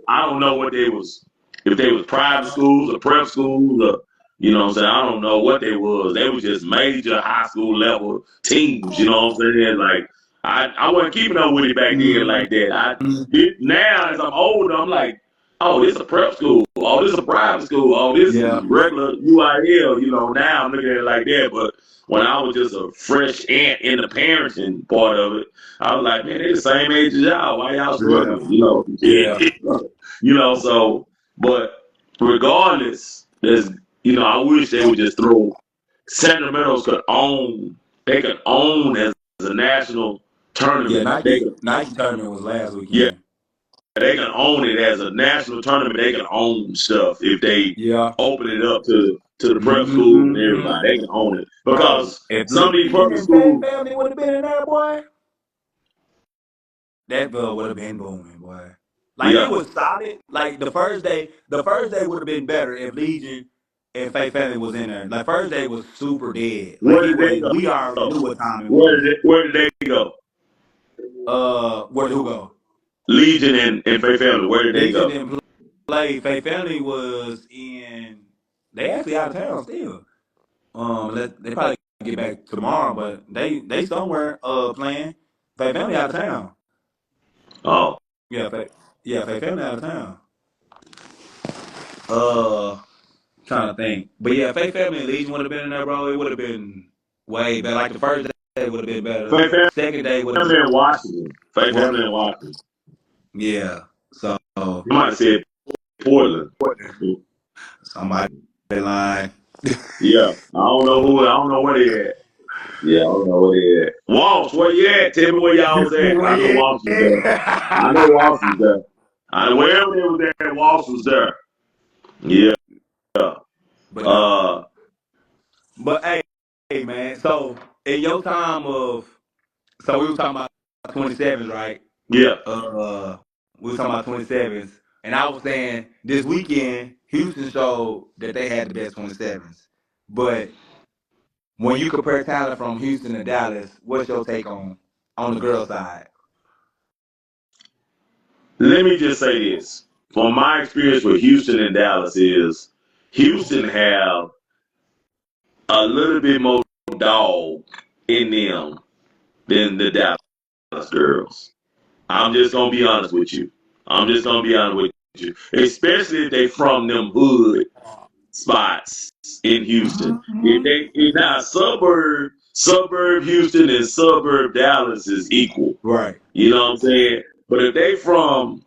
I don't know what they was if they was private schools or prep schools or you know what I'm saying? I don't know what they was. They was just major high school level teams, you know what I'm saying? Like I wasn't keeping up with it back then Mm. like that. Now as I'm older, I'm like, oh, this is a prep school. Oh, this is a private school. Oh, this is Yeah. regular UIL. You know, now I'm looking at it like that. But when I was just a fresh ant in the parenting part of it, I was like, man, they the same age as y'all. Why y'all Yeah. struggling? You know, Yeah. you know. So, but regardless, there's I wish they would just throw Sacramento's could own. They could own as a national Yeah, tournament. They could, Nike tournament was last yeah, weekend. they can own it as a national tournament. They can own stuff if they Yeah. open it up to the prep schools and Mm-hmm. everybody. They can own it Bro, because if some of these Legion public and Fat schools. Family would have been in there, boy, that bill would have been booming, boy. Like it Yeah, was solid. Like the first day would have been better if Legion and Fat Family was in there. Like first day was super dead. Like where it did they was. go? We already knew what time it was. Where did they go? Where did who go? Legion and Faith Family. Where did they Legion go? didn't play. Fat Family was in. They actually out of town still. They probably get back tomorrow, but they somewhere playing. Fat Family out of town. Oh, Yeah, Fat Family out of town. Uh, trying to think, but yeah, Fat Family and Legion would have been in there, bro. It would have been way better. Like the first day would have been better. Faith Second day would have Family been in Washington. Faith what? Family in Washington. Yeah. So You might have said Portland. somebody lying. Yeah, I don't know where they at. Yeah, I don't know where they at. Walsh, where you at? Tell me where y'all was at. 'Cause I know Where Walsh was there. I know yeah. Walsh was there. I know wherever they was at, Walsh was there. Yeah. But no. Uh, But hey, man. So in your time of, so we were talking about 27s, right? yeah. Uh, we were talking about 27s, and I was saying this weekend Houston showed that they had the best 27s. But when you compare talent from Houston to Dallas, what's your take on the girl side? Let me just say this. From my experience with Houston and Dallas is Houston have a little bit more dog in them than the Dallas girls. I'm just gonna be honest with you. I'm just gonna be honest with you. Especially if they from them hood spots in Houston. If Mm-hmm. they if now suburb Houston and suburb Dallas is equal. Right. You know what I'm saying? But if they from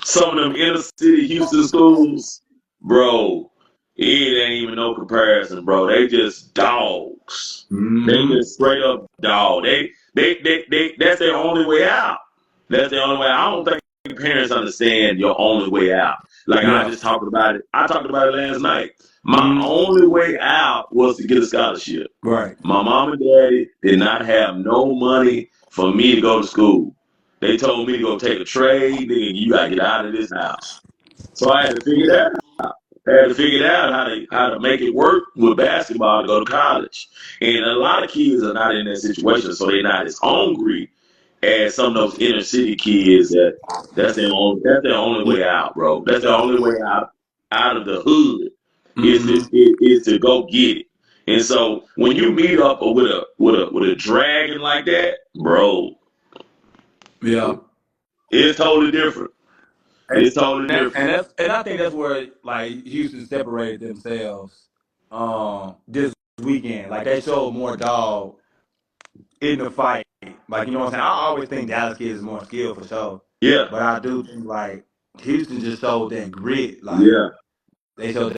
some of them inner city Houston schools, bro, It ain't even no comparison, bro. They just dogs. They Mm-hmm. just straight up dog. They that's their only way out. That's the only way. I don't think parents understand your only way out. Like I Yeah. just talked about it. I talked about it last night. My Mm-hmm. only way out was to get a scholarship. Right. My mom and daddy did not have no money for me to go to school. They told me to go take a trade, nigga, you gotta get out of this house. So I had to figure that out. I had to figure out how to make it work with basketball to go to college. And a lot of kids are not in that situation, so they're not as hungry as some of those inner city kids that's their only way out, bro. That's the Yeah. only way out of the hood Mm-hmm. is to go get it. And so when you meet up with a dragon like that, bro, Yeah. it's totally different. And It's totally different. and I think that's where like Houston separated themselves this weekend. Like they showed more dog in the fight. Like you know what I'm saying? I always think Dallas kids is more skilled for sure. Yeah, But I do think like Houston just showed that grit. Like yeah, they showed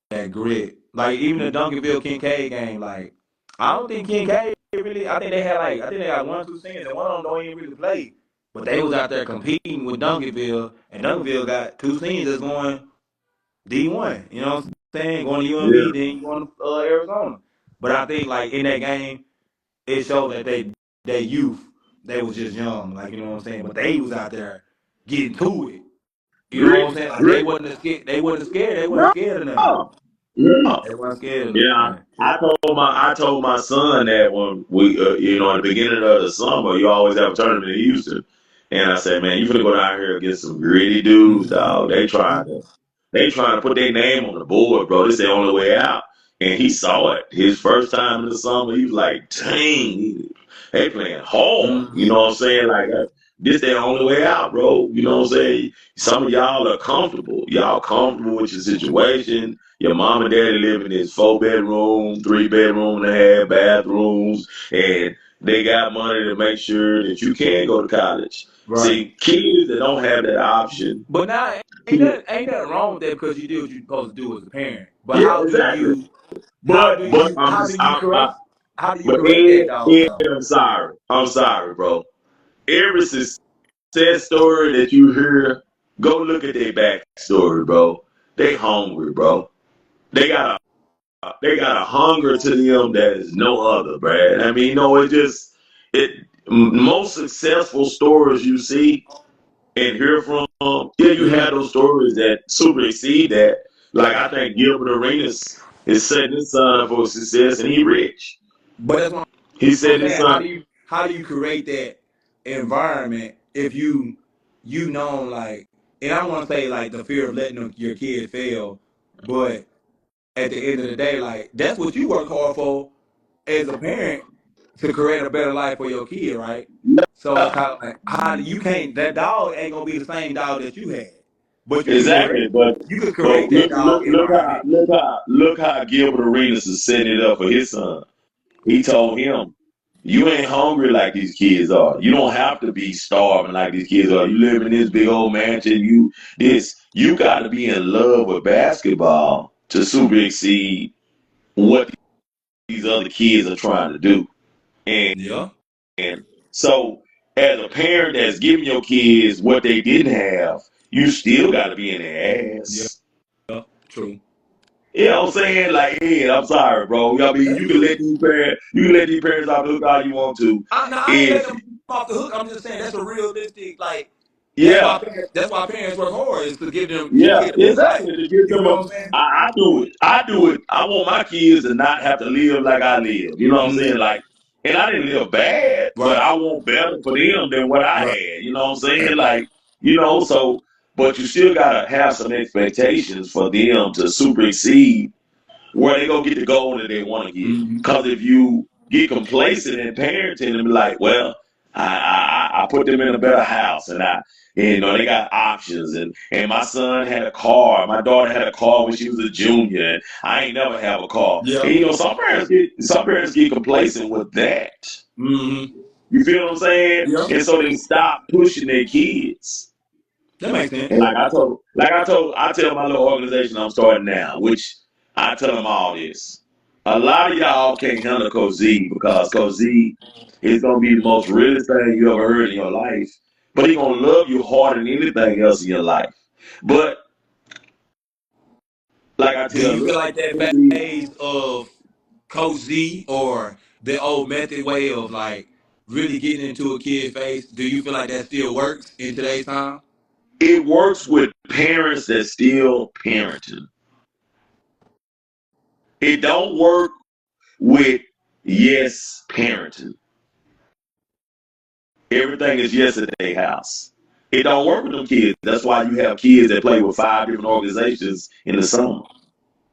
that grit. Like even the Duncanville Kincaid game, like I don't think Kincaid really. I think they got 1 2 seniors and one of them don't even really play. But they was out there competing with Duncanville, and Duncanville got 2 seniors that's going D1. You know what I'm saying? Going to yeah. UMB, then you going to Arizona. But I think like in that game, it showed that they youth, they was just young. Like you know what I'm saying? But they was out there getting to it. You know what I'm Grit, saying? Like they grit, wasn't scared. They wasn't scared. They wasn't bro. scared of nothing. Yeah. They wasn't scared of Yeah, nothing. I told my son that when we at the beginning of the summer, you always have a tournament in Houston, and I said, man, you finna go down here and get some gritty dudes, dog. They trying to put their name on the board, bro. This their only way out, and he saw it his first time in the summer. He was like, dang, they playing hard. You Mm-hmm. know what I'm saying? Like this their only way out, bro. You know what I'm saying? Some of y'all are comfortable. Y'all comfortable with your situation. Your mom and daddy live in this 4 bedroom, 3 bedroom and a half bathrooms, and they got money to make sure that you can go to college. Right. See, kids that don't have that option, But now yeah, ain't that wrong with that because you did what you're supposed to do as a parent. But exactly. But I'm how do just, you correct but that Ed, dog Ed, though? I'm sorry, bro. Every success story that you hear, go look at their backstory, bro. They hungry, bro. They got a hunger to them that is no other, Brad. I mean, it most successful stories you see and hear from, yeah, you have those stories that super exceed that. Like I think Gilbert Arenas is setting his son up for success, and he rich. But that's what He I'm said his saying. son, How do you create that environment if you know like, and I don't want to say like the fear of letting your kid fail, but at the end of the day, like that's what you work hard for as a parent to create a better life for your kid, right? So it's yeah, kind of like how do you can't that dog ain't gonna be the same dog that you had, but exactly. you could But create that look, dog look, look how environment. look how look how Gilbert Arenas is setting it up for his son. He told him, "You ain't hungry like these kids are. You don't have to be starving like these kids are. You live in this big old mansion. You got to be in love with basketball to super exceed what these other kids are trying to do." And Yeah, so, as a parent that's giving your kids what they didn't have, you still got to be in their yeah, ass. true. You know what I'm saying? Like, hey, I'm sorry, bro. I mean, you can let these parents off the hook all you want to. I ain't If letting them off the hook. I'm just saying that's a realistic like. Yeah, That's why parents work hard is to give your yeah, kid the best life. exactly. To get You them know a, what I'm saying? I do it. I do it. I want my kids to not have to live like I live. You know what I'm saying? Mm-hmm. Like, and I didn't live bad, but Right, I want better for them than what I right, had. You know what I'm saying? Like, so, but you still gotta have some expectations for them to super exceed where they gonna get the goal that they want to get. mm-hmm. Because if you get complacent in parenting and be like, well, I put them in a better house, and they got options, and my son had a car, my daughter had a car when she was a junior, and I ain't never have a car. Yeah, And some parents get complacent with that. mm-hmm. You feel what I'm saying? Yeah, And so they stop pushing their kids. that makes sense. And I tell my little organization I'm starting now, which I tell them all this. A lot of y'all can't handle Coach Z because Coach Z is gonna be the most realest thing you ever heard in your life. But he gonna love you harder than anything else in your life. But like I Do tell you feel little like Coach that Z, phase of Coach Z or the old method way of like really getting into a kid's face? Do you feel like that still works in today's time? it works with parents that still parenting. It don't work with yes parenting. Everything is yes at their house. It don't work with them kids. That's why you have kids that play with 5 different organizations in the summer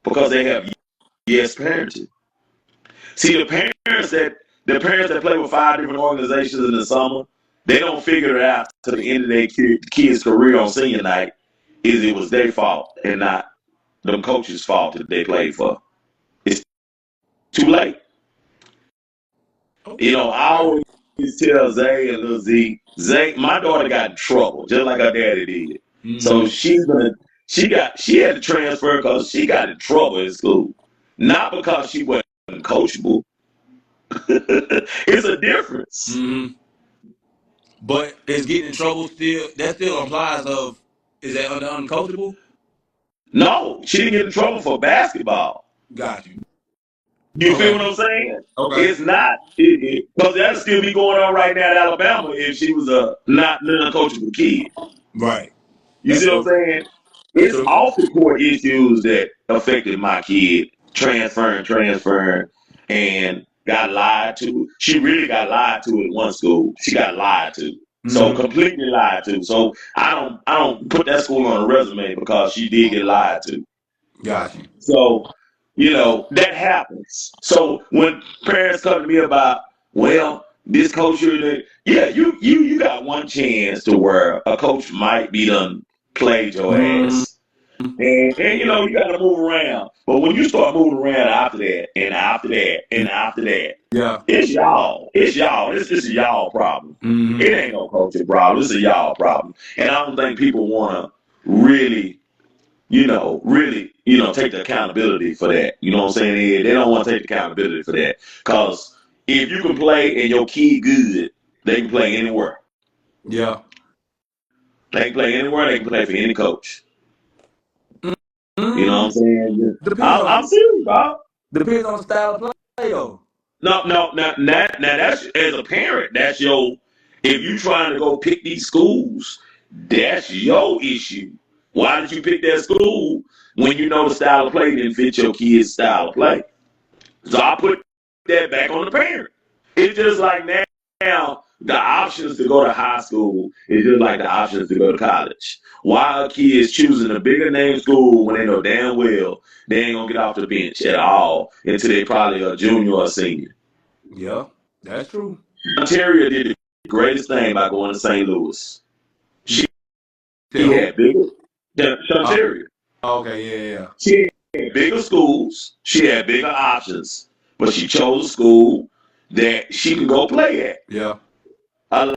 because they have yes parenting. See, the parents that play with 5 different organizations in the summer, they don't figure it out to the end of their kid's career on senior night. Is it was their fault and not them coaches' fault that they played for? It's too late. Okay, I okay. always tell Zay and Lil Z, Zay, my daughter got in trouble just like her daddy did. So Mm-hmm. she had to transfer because she got in trouble in school, not because she wasn't coachable. It's a difference. Mm-hmm. But is getting in trouble still? That still implies of is that uncoachable? No, she didn't get in trouble for basketball. Got you. You feel Okay. what I'm saying? Okay. It's not because that'll still be going on right now in Alabama if she was a not an uncoachable kid. Right. You That's see what I'm true. saying? That's It's true. off the court issues that affected my kid transferring, and got lied to. She really got lied to at one school. She got lied to. So Mm-hmm. completely lied to. So I don't put that school on a resume because she did get lied to. Got you. So, that happens. So when parents come to me about, well, this coach here, yeah, you got one chance to where a coach might be done played your Mm-hmm. ass. And you got to move around. But when you start moving around after that, and after that, and after that, Yeah. it's y'all. It's y'all. It's a y'all problem. It Mm-hmm. ain't no coaching problem. It's a y'all problem. And I don't think people want to really take the accountability for that. You know what I'm saying? They don't want to take the accountability for that. Because if you can play and your kid good, they can play anywhere. Yeah. They can play anywhere. They can play for any coach. You know what I'm Mm-hmm. saying? Depends I'm on serious, Bob. depends on the style of play though. No, no, now that's as a parent, that's your. If you trying to go pick these schools, that's your issue. Why did you pick that school when you know the style of play didn't fit your kid's style of play? So I put that back on the parent. It's just like now the options to go to high school is just like the options to go to college. Why are kids choosing a bigger name school when they know damn well they ain't gonna get off the bench at all until they probably a junior or a senior? Yeah. That's true. Ontario did the greatest thing by going to St. Louis. You She said who? had bigger Oh, Ontario. okay, yeah, She had bigger schools. She had bigger options, but she chose a school that she could go play at. yeah. A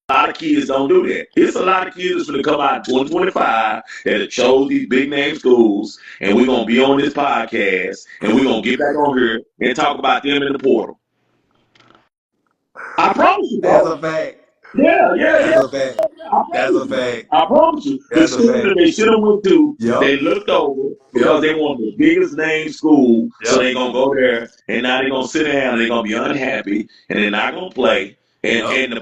lot of kids don't do that. It's a lot of kids that's going to come out in 2025 that have chose these big name schools, and we're going to be on this podcast, and we're going to get back on here and talk about them in the portal. I promise you, That's bro. a fact. Yeah, yeah, That's yeah. a fact. I That's promise a you. fact. I promise you. The That's a school that fact. they should have went to, Yep. they looked over because Yep. they wanted the biggest name school. So Yep. they gonna go there, and now they're gonna sit down and they're gonna be unhappy and they're not gonna play. And Yep. and the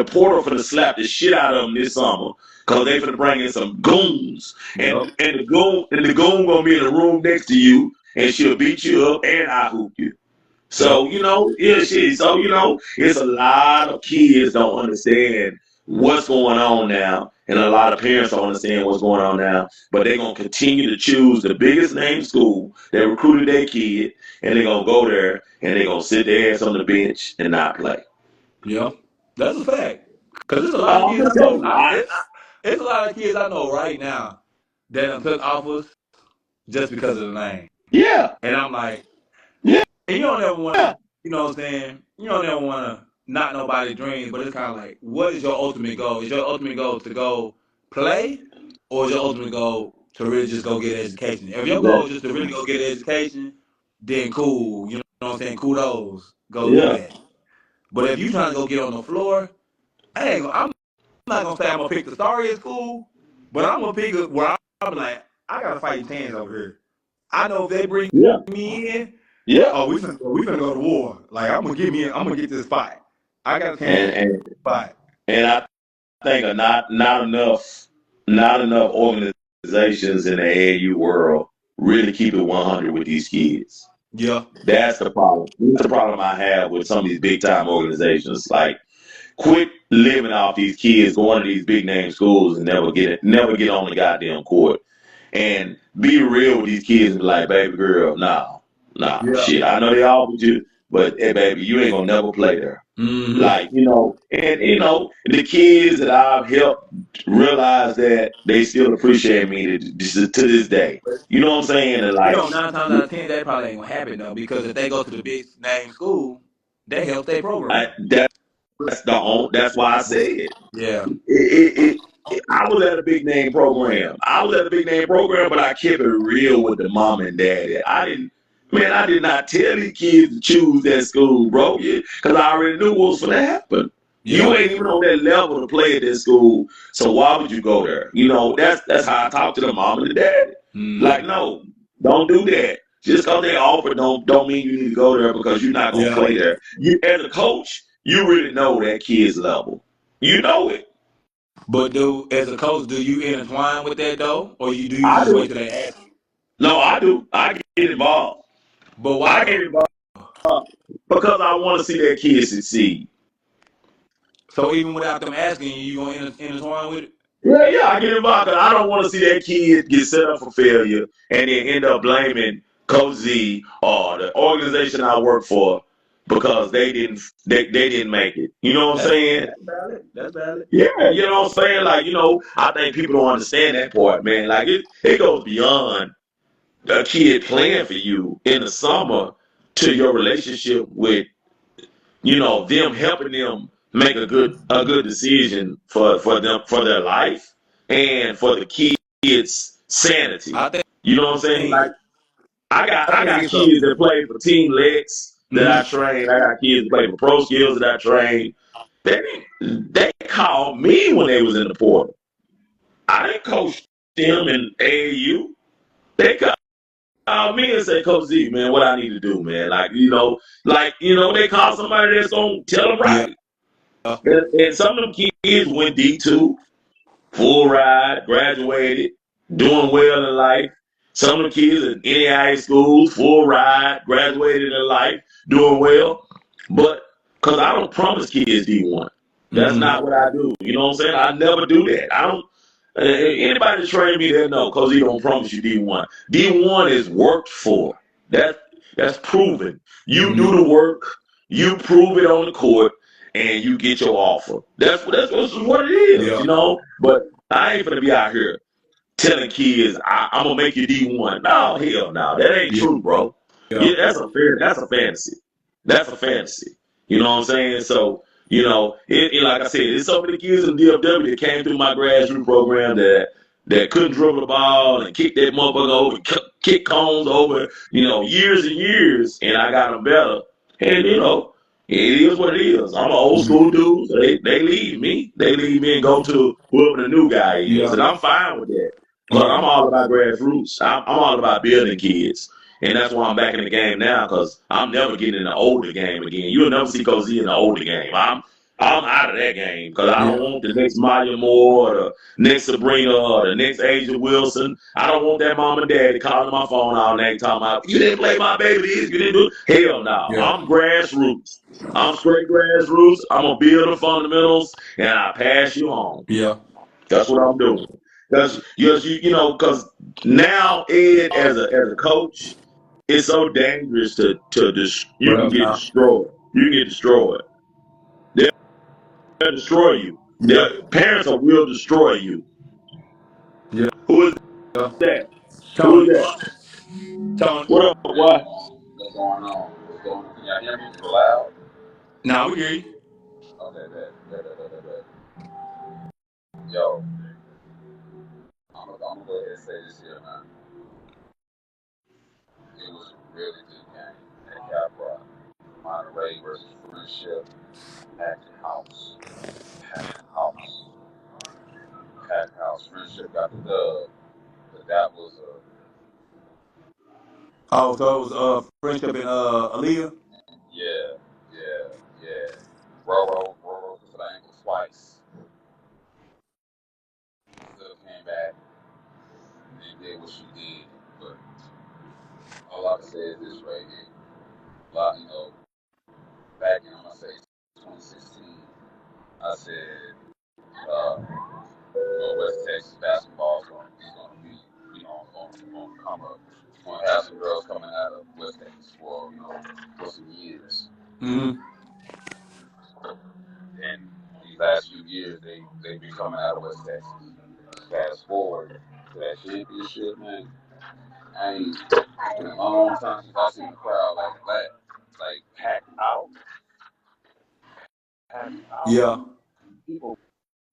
portal for the slap the shit out of them this summer because they finna bring in some goons. And Yep. and the goon gonna be in the room next to you and she'll beat you up and I hoop you. Yep. So, yeah, shit. So, it's a lot of kids don't understand what's going on now. And a lot of parents don't understand what's going on now. But they're going to continue to choose the biggest name school that recruited their kid. And they're going to go there and they're going to sit their ass on the bench and not play. Yep. That's a fact. Cause there's a lot of I'm kids just I know. telling you. It's a lot of kids I know right now that done took offers just because of the name. Yeah, And I'm like, yeah, and you don't ever want yeah. to, you know what I'm saying? You don't ever want to knock nobody's dreams, but it's kind of like, what is your ultimate goal? Is your ultimate goal to go play, or is your ultimate goal to really just go get an education. If your goal is Exactly. just to really go get an education, then cool. You know what I'm saying? Kudos. Go do Yeah. that. But if you trying to go get on the floor, I'm not gonna say I'm gonna pick the sorriest school, but I'm gonna pick it where I'm like, I gotta fight chance over here. I know if they bring Yeah. me in, Yeah. oh, we finna go to war. Like I'm gonna get this spot. I got a chance to And get and this spot. and I think not enough organizations in the AAU world really keep it 100 with these kids. Yeah. That's the problem. That's the problem I have with some of these big time organizations. Like, quit living off these kids going to these big name schools and never get on the goddamn court. And be real with these kids and be like, baby girl, nah, Yeah. shit. I know they all with you, but hey, baby, you ain't gonna never play there. Mm-hmm. Like, and the kids that I've helped realize that they still appreciate me to this day. You know what I'm saying? And You like, know, 9 times out of 10, that probably ain't gonna happen though, because if they go to the big name school, they help their program. that's why I said Yeah. I was at a big name program. I was at a big name program, but I kept it real with the mom and dad. I did not tell these kids to choose that school, bro, because I already knew what was going to happen. Yeah. You ain't even on that level to play at this school, so why would you go there? That's how I talk to the mom and the dad. Mm. Like, no, don't do that. Just because they offer don't mean you need to go there because you're not gonna Yeah. play there. You as a coach, you really know that kid's level. You know it. But as a coach, do you intertwine with that though, or do you I just do. wait till they ask you? No, I do. I get involved. But why I get though? involved because I want to see that kid succeed. So even without them asking you, you gonna intertwine with it? Yeah, I get involved because I don't want to see that kid get set up for failure and then end up blaming Coach Z or the organization I work for because they didn't make it. You know what I'm That's saying? valid. That's valid. Yeah, you know what I'm saying? Like, I think people don't understand that part, man. Like it goes beyond a kid playing for you in the summer to your relationship with, them helping them make a good decision for them for their life and for the kids' sanity. I think. You know what I'm saying? Like I got I I think got it's a. kids that play for Team Lex that I Mm-hmm. train. I got kids that play for Pro Skills that I train. They called me when they was in the portal. I didn't coach them in AAU. They called me and said, Coach Z, man, what I need to do, man. They call somebody that's gonna tell them Yeah. right. And some of them kids went D2, full ride, graduated, doing well in life. Some of the kids in NAIA schools, full ride, graduated in life, doing well. But because I don't promise kids D1. That's Mm-hmm. not what I do. You know what I'm saying? I never do that. I don't. Anybody that trained me, they know because he don't promise you D1. D1 is worked for. That that's proven. You Mm-hmm. do the work, you prove it on the court, and you get your offer. That's what it is, Yeah. But I ain't gonna be out here telling kids I'm gonna make you D1. No, hell no, that ain't Yeah. true, bro. Yeah. Yeah, that's a fantasy. That's a fantasy. You know what I'm saying? So, like I said, there's so many kids in DFW that came through my grassroots program that couldn't dribble the ball and kick that motherfucker over, kick cones over, years and years, and I got them better. And it is what it is. I'm an old Mm-hmm. school dude. So they leave me. They leave me and go to whoever the new guy is, Yeah. and I'm fine with that. Because Yeah. I'm all about grassroots. I'm all about building kids. And that's why I'm back in the game now because I'm never getting in the older game again. You'll never see Coach Z in the older game. I'm out of that game because I don't Yeah. want the next Maya Moore or the next Sabrina or the next Asia Wilson. I don't want that mom and daddy calling my phone all night talking about, you didn't play my baby this, you didn't do it. Hell no. Yeah. I'm grassroots. I'm straight grassroots. I'm going to build the fundamentals and I pass you on. Yeah. That's what I'm doing. Because because now Ed as a coach, it's so dangerous you What can up, get Tom? destroyed. You can get destroyed. They'll destroy you. Yeah. Their parents will destroy you. Yeah. Who is Yeah. that? Who is Tony. that? Tony. What up? What? What's going on? What's going on? Can y'all hear me? Is it loud? Now we hear you. Okay, bet. Yo, I'm gonna go ahead and say this here, man. It was a really good game at Caprock. Monterey versus Friendship. Packed house. Packed house. Packed house. Friendship got the dub. But that was a Oh, so it was Friendship and Aaliyah. yeah, yeah, yeah. Roro to the ankle twice. Still came back and did what she did. But all I can say is this right here. A lot, back in, I'm going to say 2016, I said, West Texas basketball is going to be, going to come up. Going to have some girls coming out of West Texas for some years. Mm-hmm. And these last few years, they've been coming out of West Texas. Fast forward to that championship, man. I ain't been a long time since I seen the crowd like that, like packed out, packed out. Yeah. People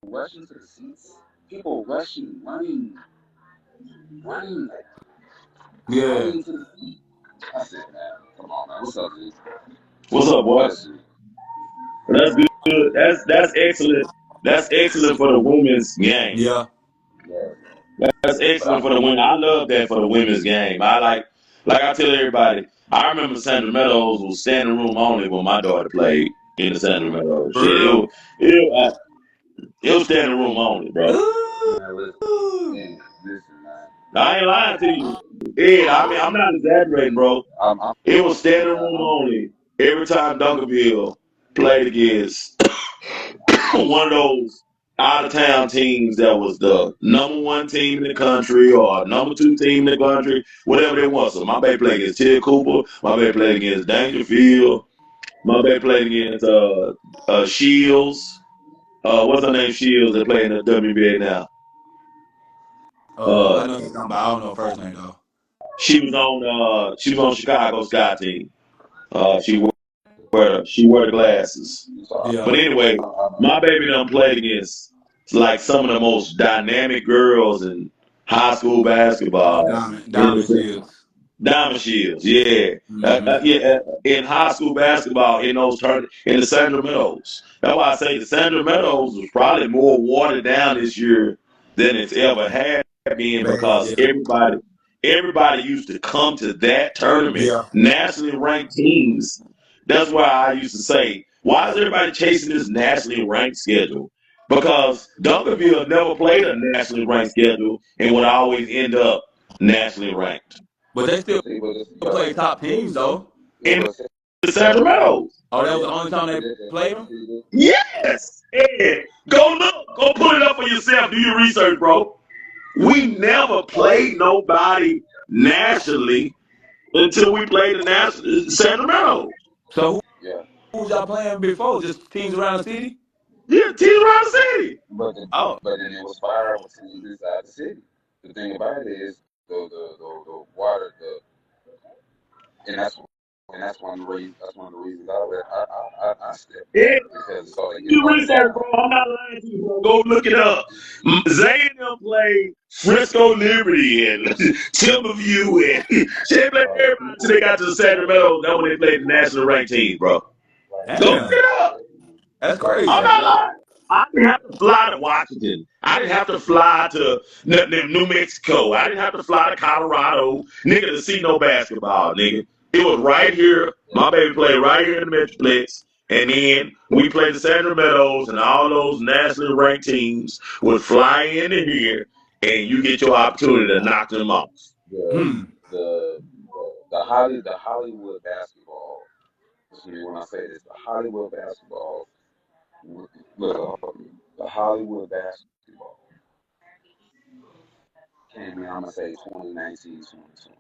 rushing to the seats. People rushing, running, like Yeah. running to the seat. I said, man, come on, man. What's up, dude? What's up, boy? That's it. That's good. That's excellent. That's excellent for the women's game. Yeah. Yeah. That's excellent for the women. I love that for the women's game. Like I tell everybody, I remember Sandra Meadows was standing room only when my daughter played in the Sandra Meadows. For Shit, real. it was standing room only, bro. Man, Ooh. listen, man. I ain't lying to you, Ed. I mean, I'm not exaggerating, bro. I'm It was standing room only every time Dunkerville played against one of those out of town teams that was the number one team in the country or number two team in the country, whatever they was. So my baby played against Ted Cooper, my baby played against Dangerfield, my baby played against Shields. What's her name? Shields that play in the WBA now. I Uh, know she's talking about. I don't know her first name though. she was on Chicago Sky team. She wore the glasses. you talking. Yeah. But anyway, my baby done played against like some of the most dynamic girls in high school Oh, basketball. In Diamond the Shields. Diamond Shields, yeah, Mm-hmm. in high school basketball in those in the Sandra Meadows. That's why I say the Sandra Meadows was probably more watered down this year than it's ever had been because Yeah. everybody used to come to that tournament, Yeah. nationally ranked teams. That's why I used to say, why is everybody chasing this nationally ranked schedule? Because Dunkerville never played a nationally ranked schedule and would always end up nationally ranked. But they still But see, but you gotta, play top teams though. yeah, In but the Sandra Meadows. Oh, that was yeah, the only time they played them. Yes. Ed, go look. Go pull it up for yourself. Do your research, bro. We never played nobody nationally until we played the national Sandra Meadows. So yeah. who was y'all playing before? Just teams around the city? Yeah, team around the city. Oh, But then it was fire with teams inside the city. The thing about it is the water and that's one of the reasons I stepped Ed, back because it's all they get do watered research, down. bro. I'm not lying to you, bro. Go look it up. Zay and them played Frisco Liberty and Timberview and they played everybody until they got to the Sandra Meadows. That's when they played the national ranked team, bro. Go look damn. it up. That's I'm crazy. not lying. I didn't have to fly to Washington. I didn't have to fly to New Mexico. I didn't have to fly to Colorado, nigga, to see no basketball, nigga. It was right here. My baby played right here in the Metroplex. And then we played the Sandra Meadows, and all those nationally ranked teams would fly into here, and you get your opportunity to knock them off. The Hmm. the the Hollywood basketball. See, when I say this, the Hollywood basketball. Look, the Hollywood basketball came in. I'm gonna say 2019, 2020.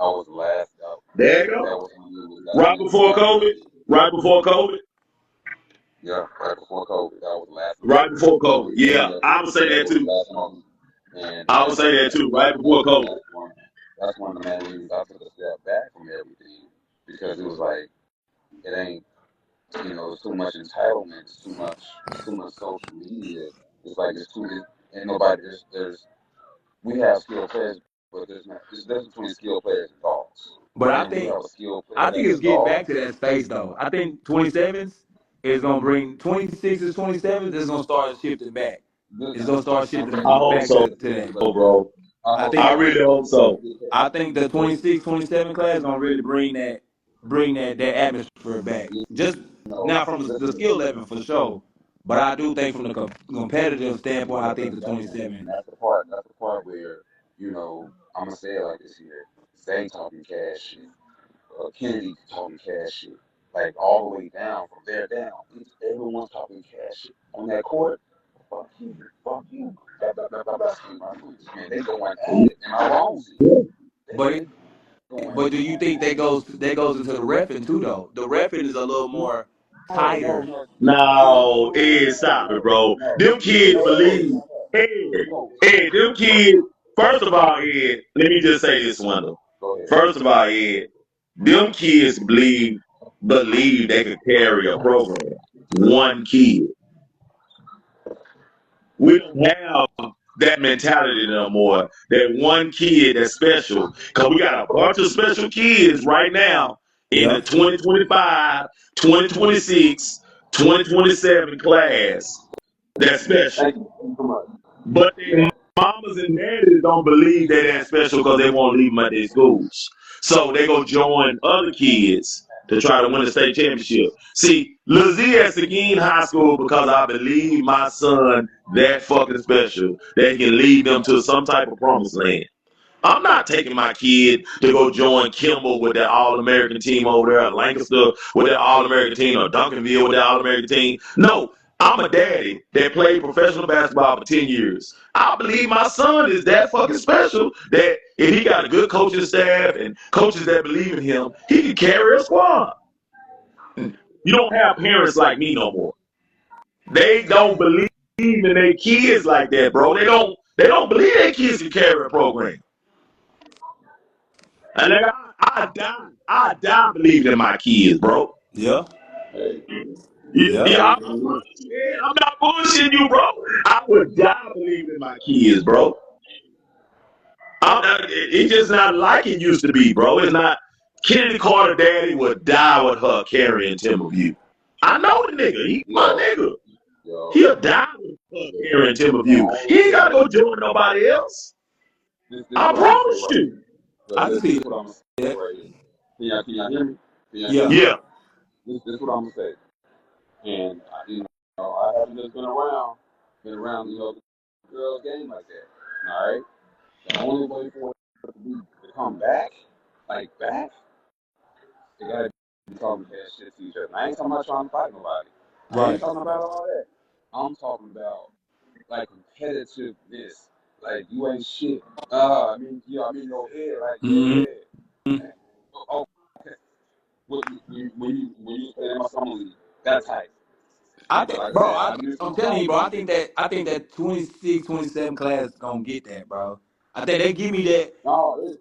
I was the last. There you That go. was when it was Right before COVID. Right before COVID. yeah, right before COVID. That was the last one. Right before COVID. And Yeah, I would say that was the too. last one. And I would say that too. Right before COVID. that's one of the main reasons I took a step back from everything because it was like it ain't it's too much entitlement, it's too much social media. It's like it's too ain't nobody there's we have skilled players, but there's difference between skilled players and dogs. But I And when you think have a skilled player I think that's a it's getting dog, back to that space though. I think 27s is gonna bring 26s, 27s is gonna start shifting back. It's gonna start shifting I hope back so, to that. bro. I I think really hope so. I think the 26, 27 class gonna really bring that atmosphere back. Just now from the skill level for sure, but I do think from the competitive standpoint, I think the 27. and that's the part where, I'm gonna say it like this here. Zay talking cash shit. Kennedy talking cash shit. Like all the way down, from there down. Everyone's talking cash shit. On that court, fuck you, fuck you. Blah, blah, blah, blah, blah. Excuse my language. Man, they going at it. Am I wrong, Z? But They going but do you think that goes into the refing too though? The refing is a little more no, no, tighter. no. No, Ed, stop it, bro. No, Them kids no, believe. Ed, no. Them kids. First of all, Ed, let me just say this, Wendell. Go ahead. First of all, Ed, them kids believe they could carry a program. One kid. We don't have that mentality no more. That one kid that's special. Because we got a bunch of special kids right now in the Yeah. 2025, 2026, 2027 class that's special. Thank you so much. But their mamas and daddies don't believe they're that special because they won't leave them at their schools. So they go join other kids to try to win a state championship. See, Lil Z at Seguin High School because I believe my son that fucking special that he can lead them to some type of promised land. I'm not taking my kid to go join Kimball with that All-American team over there at Lancaster with that All-American team or Duncanville with that All-American team. No, I'm a daddy that played professional basketball for 10 years. I believe my son is that fucking special that if he got a good coaching staff and coaches that believe in him, he can carry a squad. You don't have parents like me no more. They don't believe in their kids like that, bro. They don't believe their kids can carry a program. And like, I die believing in my kids, bro. Yeah. Hey, Yeah. Yeah, I'm not bullshitting you, bro. I would die believing in my kids, bro. It's just not like it used to be, bro. It's not. Kennedy Carter daddy would die with her carrying Timberview. I know the nigga. He my nigga. yo, He'll die with her carrying Timberview. He ain't gotta go join nobody else. this I what I'm gonna say promise right you. here. I can This see what I'm gonna say that. right here. Can y'all hear me? Can y'all hear Yeah. me? Yeah. This what I'm gonna say. And I haven't just been around, the girls' game like that. All right. The only way for it to come back, like back, they gotta be talking that shit to each other. I ain't talking about trying to fight nobody. I ain't Right. talking about all that. I'm talking about like competitiveness. Like you ain't shit. I'm in your head. Like Mm-hmm. man. Oh, okay. When you play in my summer league, that type. I But think, like I bro. said, I've been I'm too telling you, long. bro. I think that 26, 27 class gonna get that, bro. I think they give me that. No,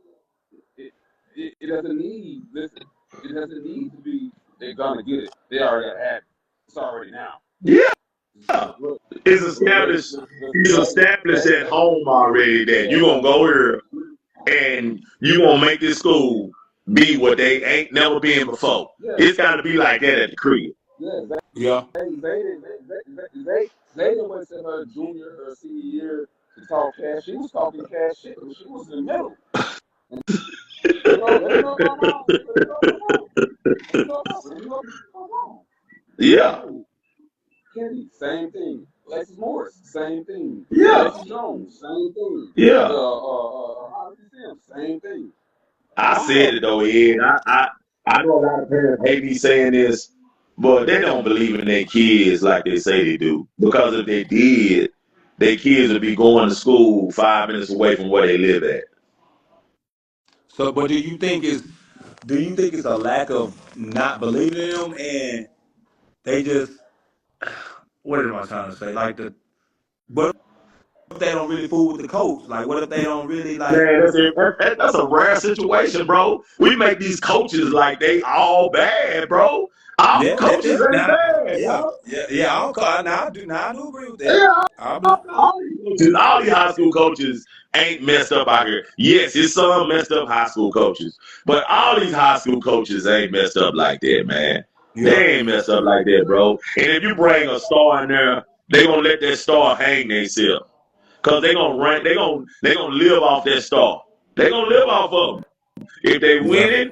it doesn't need. Listen, it doesn't need to be. They're gonna get it. They already have it. It's already now. Yeah. Look, It's look, established. It's they, established at home already that yeah, you're gonna go here and you gonna make this school be what they ain't never been before. yeah, It's got to be like that at the crib. yeah. Yeah. They didn't wait till her junior or senior year to talk cash. She was talking cash shit when she was in the middle. And let me know if I'm wrong. Let me know if I'm wrong. Let me know if I'm wrong. Same Yeah, thing. Kennedy, same thing. Alexis Morris, same thing. yeah, Lexi Jones, same thing. yeah. Odyssey Sims, same thing. I All said of it them. though, Ed. I know a lot of parents hate me saying this, but they don't believe in their kids like they say they do. Because if they did, their kids would be going to school 5 minutes away from where they live at. So, but do you think it's a lack of not believing in them and they just what am I trying to say? Like what if they don't really fool with the coach? Like what if they don't really like Man, that's a rare situation, bro. We make these coaches like they all bad, bro. All Yeah, that's coaches it. ain't Now, bad, yeah, bro. yeah, yeah. I don't call. Now I do agree with that. Yeah, I do. all these high school coaches ain't messed up out here. Yes, it's some messed up high school coaches, but all these high school coaches ain't messed up like that, man. Yeah, They ain't messed up like that, bro. And if you bring a star in there, they gonna let that star hang themselves. Cause they gonna rank, they gonna live off that star. They gonna live off of them. If they yeah, winning,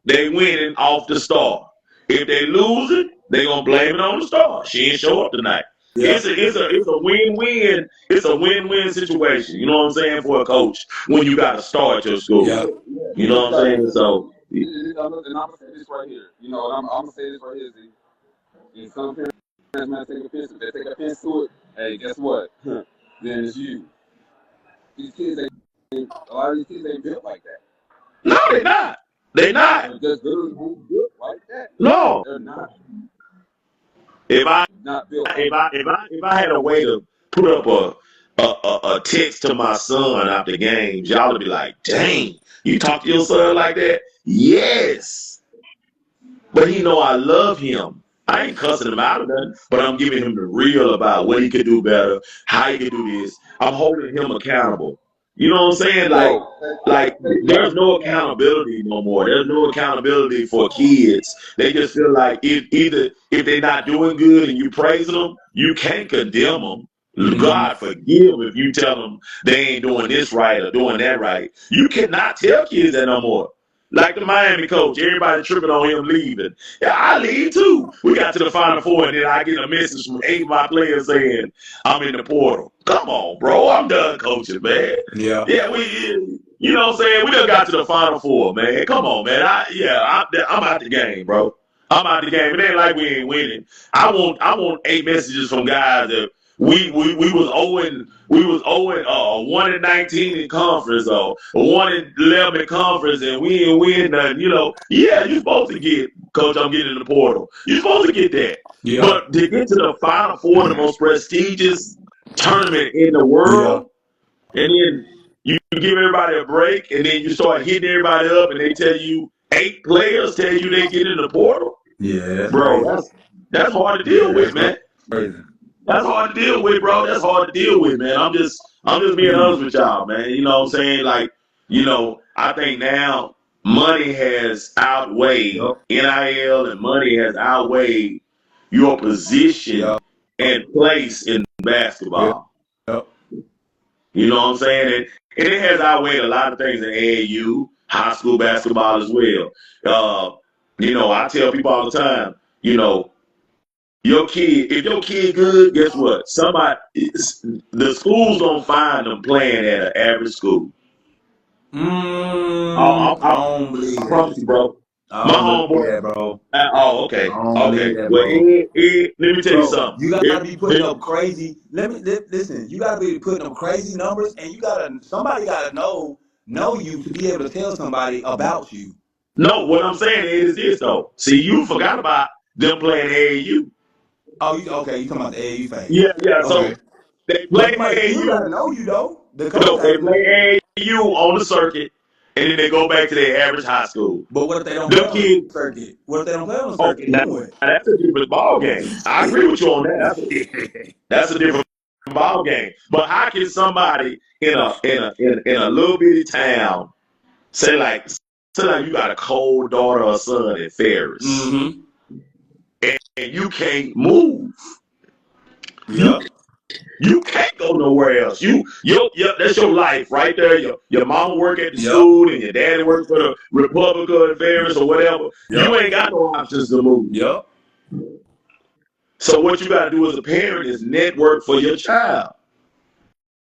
they winning off the star. If they losing, they gonna blame it on the star. She didn't show up tonight. yeah, It's a win-win. It's a win-win situation. You know what I'm saying for a coach when you got a star at your school. yeah, You know what I'm saying? So And I'm gonna say this right here. You know, and I'm gonna say this right here. Z. And some parents might take offense. If they take offense to it, hey, guess what? Then it's you. These kids ain't. A lot of these kids ain't built like that. no, they not. They not. They're just literally ain't built like that. No. They're not. If I Not built like if I if I if I had a way to put up a text to my son after the games, y'all would be like, "Dang, you talk to your son like that?" Yes, but he know I love him. I ain't cussing him out of nothing, but I'm giving him the real about what he could do better, how he could do this. I'm holding him accountable. You know what I'm saying? that. Like there's no accountability no more. There's no accountability for kids. They just feel like if they're not doing good and you praising them, you can't condemn them. mm-hmm. God forgive if you tell them they ain't doing this right or doing that right. You cannot tell kids that no more. Like the Miami coach, everybody tripping on him leaving. Yeah, I leave too. We got to the Final Four, and then I get a message from 8 of my players saying, I'm in the portal. Come on, bro. I'm done coaching, man. Yeah, Yeah, you know what I'm saying? We done got to the Final Four, man. Come on, man. I'm out the game, bro. I'm out the game. It ain't like we ain't winning. I want 8 messages from guys that we was owing 1-19 in conference or 1-11 in conference and we ain't win nothing. You know, yeah, you're supposed to get, coach. I'm getting in the portal. You're supposed to get that. yeah, But to get to the Final Four, the most prestigious tournament in the yeah, world, and then you give everybody a break, and then you start hitting everybody up, and they tell you 8 players tell you they get in the portal, yeah. That's bro. crazy. That's hard to Yeah, deal that's with, man. crazy. That's hard to deal with, bro. That's hard to deal with, man. I'm just being honest with y'all, man. You know what I'm saying? Like, I think now money has outweighed Yep, NIL and money has outweighed your position yep, and place in yep, basketball. yep. You know what I'm saying? And it has outweighed a lot of things in AAU, high school basketball as well. I tell people all the time, if your kid good, guess what? The school's gonna find them playing at an average school. I, I I, don't believe I that. promise you, bro. I My don't believe homeboy. that, bro. Okay, I don't believe okay. that, Well, bro. let me tell you Bro, something. you gotta be putting up crazy. Listen. You gotta be putting up crazy numbers, and somebody gotta know you to be able to tell somebody about you. No, what I'm saying is this though. See, you forgot about them playing AAU. Oh, okay? You talking about the AAU Yeah, phase? yeah. So Okay, they but play somebody still gotta AAU. know you though. The coach No, got they to know you. play AAU on the circuit, and then they go back to their average high school. But what if they don't play Them on the kids. circuit? What if they don't play on the Oh, circuit? now Then what? that's a different ball game. I agree with you on that. That's a different ball game. But how can somebody in a little bitty town say like you got a cold daughter or son in Ferris, Mm-hmm. and you can't move? You Yeah. you can't go nowhere else. That's your life right there. Your mama work at the Yep. school and your daddy work for the Republic of Ferris or whatever. You Yep. ain't got no options to move. Yep. So what you got to do as a parent is network for your child.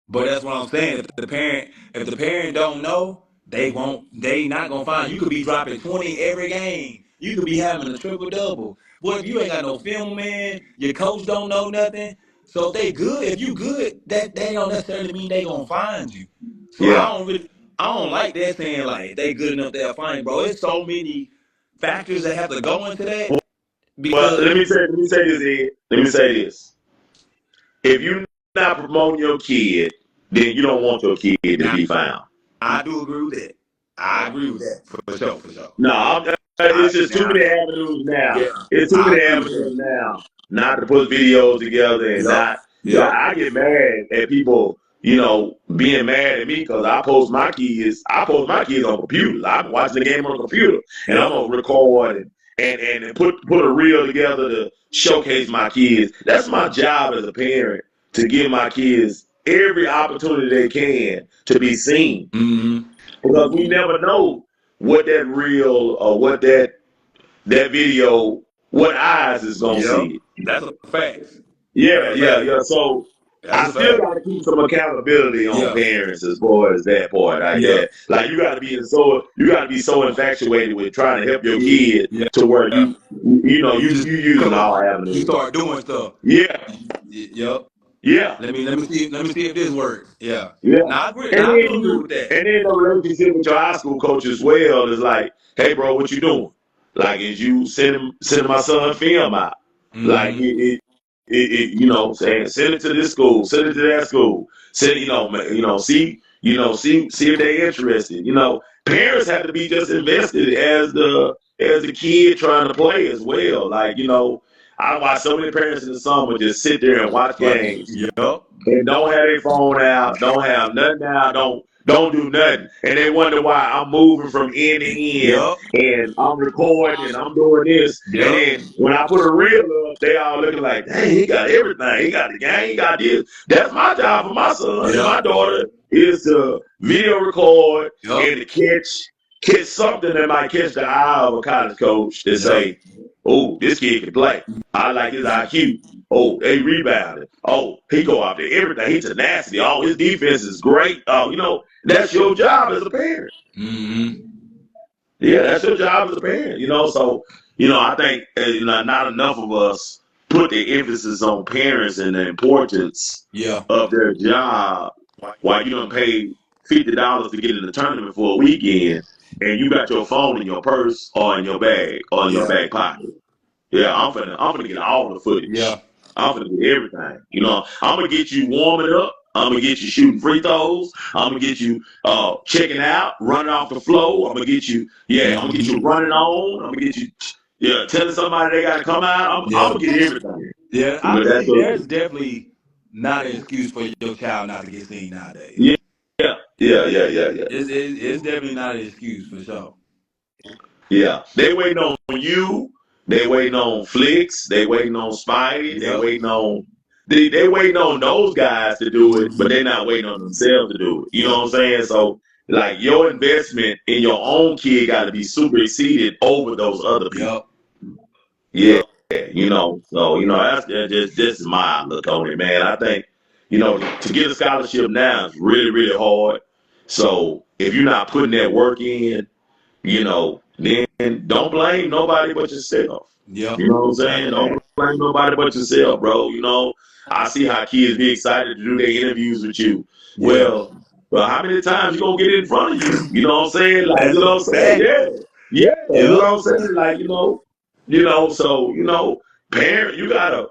But that's what I'm saying. If the parent don't know, they not gonna find. You could be dropping 20 every game. You could be having a triple double. Boy, if you ain't got no film, man, your coach don't know nothing. So if you good, that they don't necessarily mean they gonna find you. So Yeah. I don't like that saying like they good enough they'll find you, bro. It's so many factors that have to go into that But because let me say this, Ed. Let me say this. If you're not promoting your kid, then you don't want your kid to now be found. I do agree with that. I agree with that for sure, for sure. No, It's just too many avenues now. Yeah, It's too I many agree with avenues you. now not to put videos together and Yep, not. Yeah, yep, I get mad at people, being mad at me because I post my kids. I post my kids on computers. I'm watching the game on the computer, and I'm yep, gonna record and put a reel together to showcase my kids. That's my job as a parent to give my kids every opportunity they can to be seen mm-hmm. because we never know what that reel or what that video, what eyes is gonna Yep. see it. That's a fact. That's Yeah, a yeah, fact. yeah. So That's I a still fact. got to keep some accountability on Yeah, parents as far as that part, I yeah, guess. Like you got to be so infatuated with trying to help your kid yeah. to where You just you using come all on. You avenues. start doing stuff. Yeah, Yep. yeah, Let me see if this works. Yeah. yeah. Now I agree. And Now I do then agree with that. the relationship with your high school coach as well is like, hey, bro, what you doing? Like, is you sending my son film out? Like, Mm-hmm. saying send it to this school, send it to that school, send, see if they interested. Parents have to be just invested as the kid trying to play as well. Like, I watch so many parents in the summer just sit there and watch Like, games yep. and don't have their phone out, don't have nothing out, don't do nothing. And they wonder why I'm moving from end to end Yep. and I'm recording and I'm doing this. And Yep. then when I put a reel up, they all looking like, dang, he got everything. He got the game, he got this. That's my job for my son and my Yep. daughter is to video record Yep. and to catch something that might catch the eye of a college coach that Yep. say, oh, this kid can play. I like his IQ. Oh, they rebounded. Oh, he go out there. Everything. He's tenacity. Oh, his defense is great. Oh, that's your job as a parent. Mm-hmm. Yeah, that's your job as a parent. So I think not enough of us put the emphasis on parents and the importance Yeah. of their job. While you don't pay $50 to get in the tournament for a weekend, and you got your phone in your purse or in your bag or in your Yeah. back pocket. Yeah, I'm finna get all the Yeah. footage. I'm finna get everything. I'm gonna get you warming up. I'm gonna get you shooting free throws. I'm gonna get you checking out, running off the floor. I'm gonna get you Mm-hmm. running on. I'm gonna get you telling somebody they gotta come out. I'm Yeah. gonna get everything. Yeah. I But that's agree. what, There's definitely not an excuse for your child not to get seen nowadays. yeah, yeah. It's definitely not an excuse for sure. Yeah, they waiting on you. They waiting on Flicks. They waiting on Spidey. They Yep. waiting on they waiting on those guys to do it, but Mm-hmm. they're not waiting on themselves to do it. You know Yep. what I'm saying? So like your investment in your own kid got to be superseded over those other people. Yep. Yeah, Yep. So that's just this is my look on it, man. I think to get a scholarship now is really really hard. So if you're not putting that work in, then don't blame nobody but yourself. Yep. You know what I'm That's a saying? Don't fact. blame nobody but yourself, bro. I see how kids be excited to do their interviews with you. Yeah. Well, how many times you gonna get in front of you? You know what I'm saying? Like, That's you a know what I'm saying? fact. Yeah. Yeah. You Yep. know what I'm saying? Like, so, parent, you gotta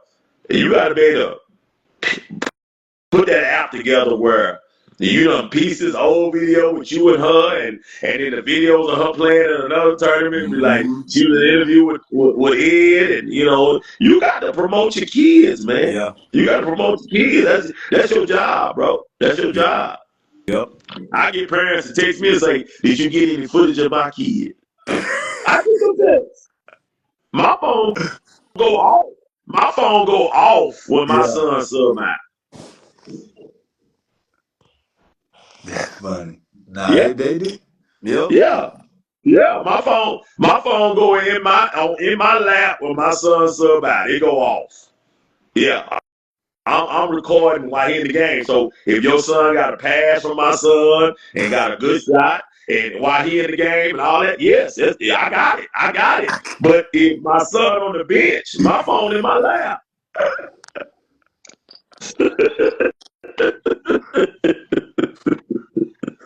be able to put that app together where you done piece this old video with you and her, and then the videos of her playing in another tournament. Be like Mm-hmm. she was in an interview with Ed, and you got to promote your kids, man. Yeah. You got to promote your kids. That's your job, bro. That's your job. Yep. I get parents to text me and say, "Did you get any footage of my kid?" I get some text. My phone go off. My phone go off when my Yeah. son sub out. That's funny. Nah, Yeah, they do. Yep. yeah. Yeah, my phone go in my lap when my son sub out. It go off. Yeah, I'm recording while he in the game. So if your son got a pass from my son and got a good shot, and while he in the game and all that, yeah, I got it. But if my son on the bench, my phone in my lap.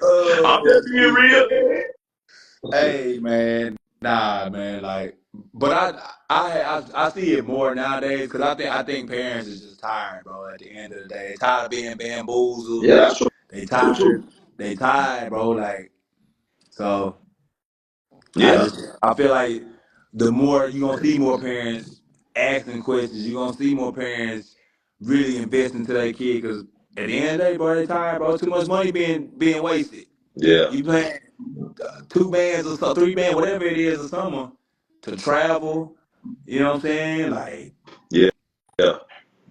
I'm Oh, just being real. hey man, nah man, like, but I see it more nowadays because I think parents is just tired, bro. At the end of the day, they tired of being bamboozled. Yeah, that's They true. tired. They tired, bro. Like so. Yeah. I feel like the more you're gonna see more parents asking questions, you're gonna see more parents really investing into their kid because at the end of the day, bro, they tired, bro. Too much money being wasted. Yeah. You playing two bands or so, three bands, whatever it is, a summer to travel. You know what I'm saying? Like Yeah. Yeah.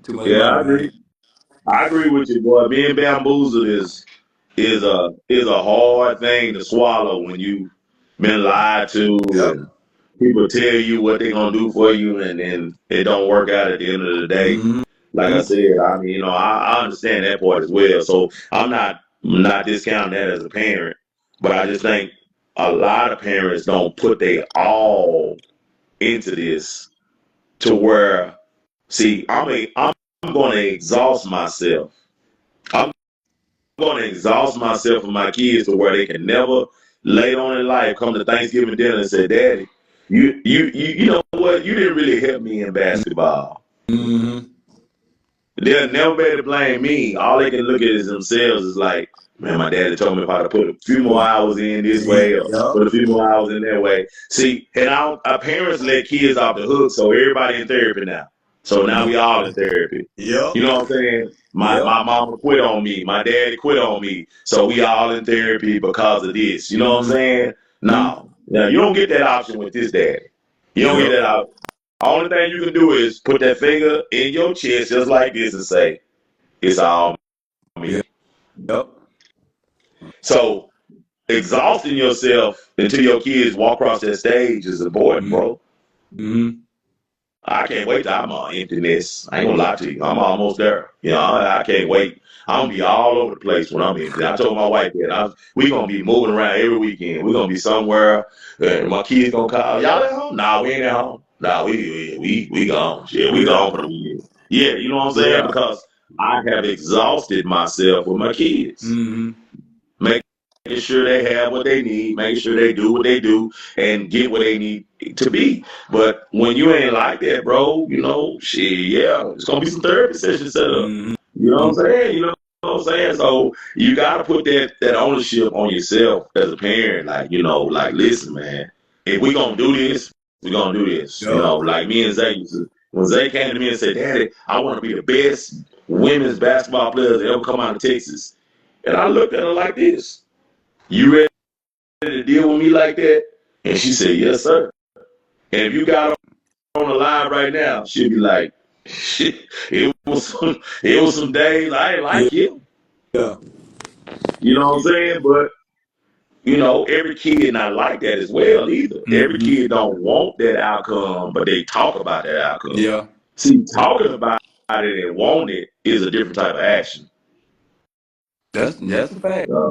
too much Yeah. money, I agree. man. I agree with you, boy. Being bamboozled is a hard thing to swallow when you been lied to Yep. and people tell you what they're gonna do for you and then it don't work out at the end of the day. Mm-hmm. Like I said, I mean, I understand that part as well. So I'm not discounting that as a parent, but I just think a lot of parents don't put their all into this to where, see, I'm going to exhaust myself. I'm going to exhaust myself for my kids to where they can never later on in life come to Thanksgiving dinner and say, "Daddy, you know what? You didn't really help me in basketball." Mm-hmm. They'll never be able to blame me. All they can look at is themselves is like, man, my daddy told me if I to put a few more hours in this way or Yep. put a few more hours in that way. See, and our parents let kids off the hook, so everybody in therapy now. So now we all in therapy. Yep. You know what I'm saying? My Yep. mama quit on me. My daddy quit on me. So we all in therapy because of this. You know what I'm saying? Mm-hmm. No. Now, you don't get that option with this daddy. You don't get Yep. that option. Only thing you can do is put that finger in your chest just like this and say, it's all me. Yep. So exhausting yourself until your kids walk across that stage is important, bro. Mm-hmm. I can't wait till I'm on emptiness. I ain't gonna lie to you. I'm almost there. I can't wait. I'm gonna be all over the place when I'm empty. I told my wife that we gonna be moving around every weekend. We're gonna be somewhere. And my kids gonna call, y'all at home? Nah, we ain't at home. Nah, we gone. Yeah, we Yeah. gone for the weekend. Yeah, you know what I'm saying? Yeah. Because I have exhausted myself with my kids. Mm-hmm. Making sure they have what they need, making sure they do what they do, and get where they need to be. But when you ain't like that, bro, shit, yeah, it's gonna be some therapy sessions set up. Mm-hmm. You know what I'm saying? You know what I'm saying? So you gotta put that ownership on yourself as a parent. Like, listen, man, if we gonna do this, we gonna do this. Yep. Like me and Zay when Zay came to me and said, Daddy, I want to be the best women's basketball players that ever come out of Texas. And I looked at her like this. You ready to deal with me like that? And she said, yes, sir. And if you got her on the line right now, she'd be like, shit, it was some days I ain't like you. Yeah. You know what I'm saying? But, every kid not like that as well either. Every Mm-hmm. kid don't want that outcome, but they talk about that outcome. Yeah. See, talking about it and wanting it is a different type of action. That's a fact. Uh,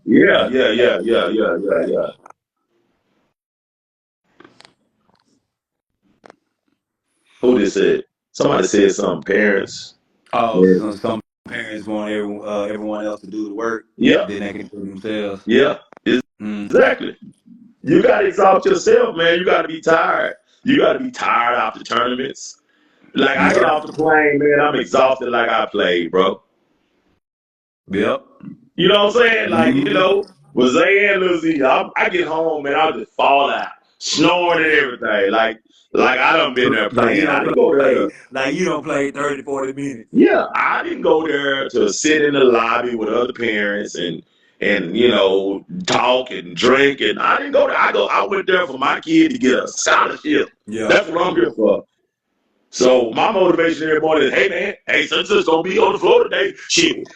yeah, That's yeah, a yeah, fact. yeah, yeah, yeah, yeah. Who just said? Somebody said something. Parents. Oh, Yeah. some parents want everyone else to do the work, Yeah, then they can do it themselves. yeah, Mm. exactly. You got to exhaust yourself, man. You got to be tired. You got to be tired after tournaments. Like I get Yep. off the plane, man. I'm exhausted like I played, bro. Yep. You know what I'm saying? Like, Mm-hmm. with Zay and Lizzie, I get home, man. I just fall out, snoring and everything. Like I done been there Like you playing. I don't didn't go there play. to. Like you don't play 30, 40 minutes. Yeah, I didn't go there to sit in the lobby with other parents and talk and drink. And I didn't go there. I went there for my kid to get a scholarship. Yeah. That's what I'm here for. So my motivation every morning is, hey man, hey, such gonna be on the floor today. Shit,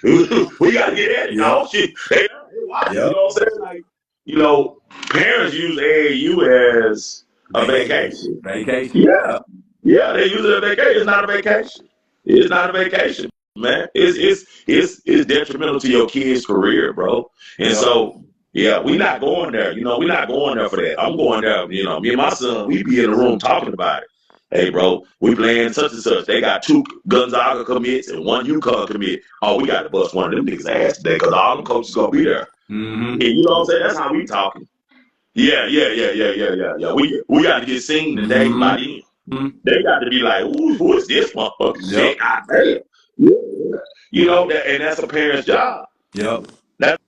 we gotta get at it, Yep. dog. Shit, hey, watch it. You Yep. know what I'm saying? Like, parents use AAU as a Vacation. vacation. Vacation. Yeah, Yep. yeah, they use it as a vacation. It's not a vacation. It's not a vacation, man. It's detrimental to your kid's career, bro. And Yep. so, yeah, we not going there. We're not going there for that. I'm going there. Me and my son, we be in the room talking about it. Hey, bro, we playing such and such. They got two Gonzaga commits and one UConn commit. Oh, we got to bust one of them niggas' ass today because all them coaches gonna be there. Mm-hmm. And you know what I'm saying? That's how we talking. Yeah, yeah, yeah, yeah, yeah, yeah, yeah. We got to get seen today by them. Mm-hmm. They got to be like, ooh, who is this motherfucker? Yep. Shit, I damn. And that's a parent's job. Yep. That's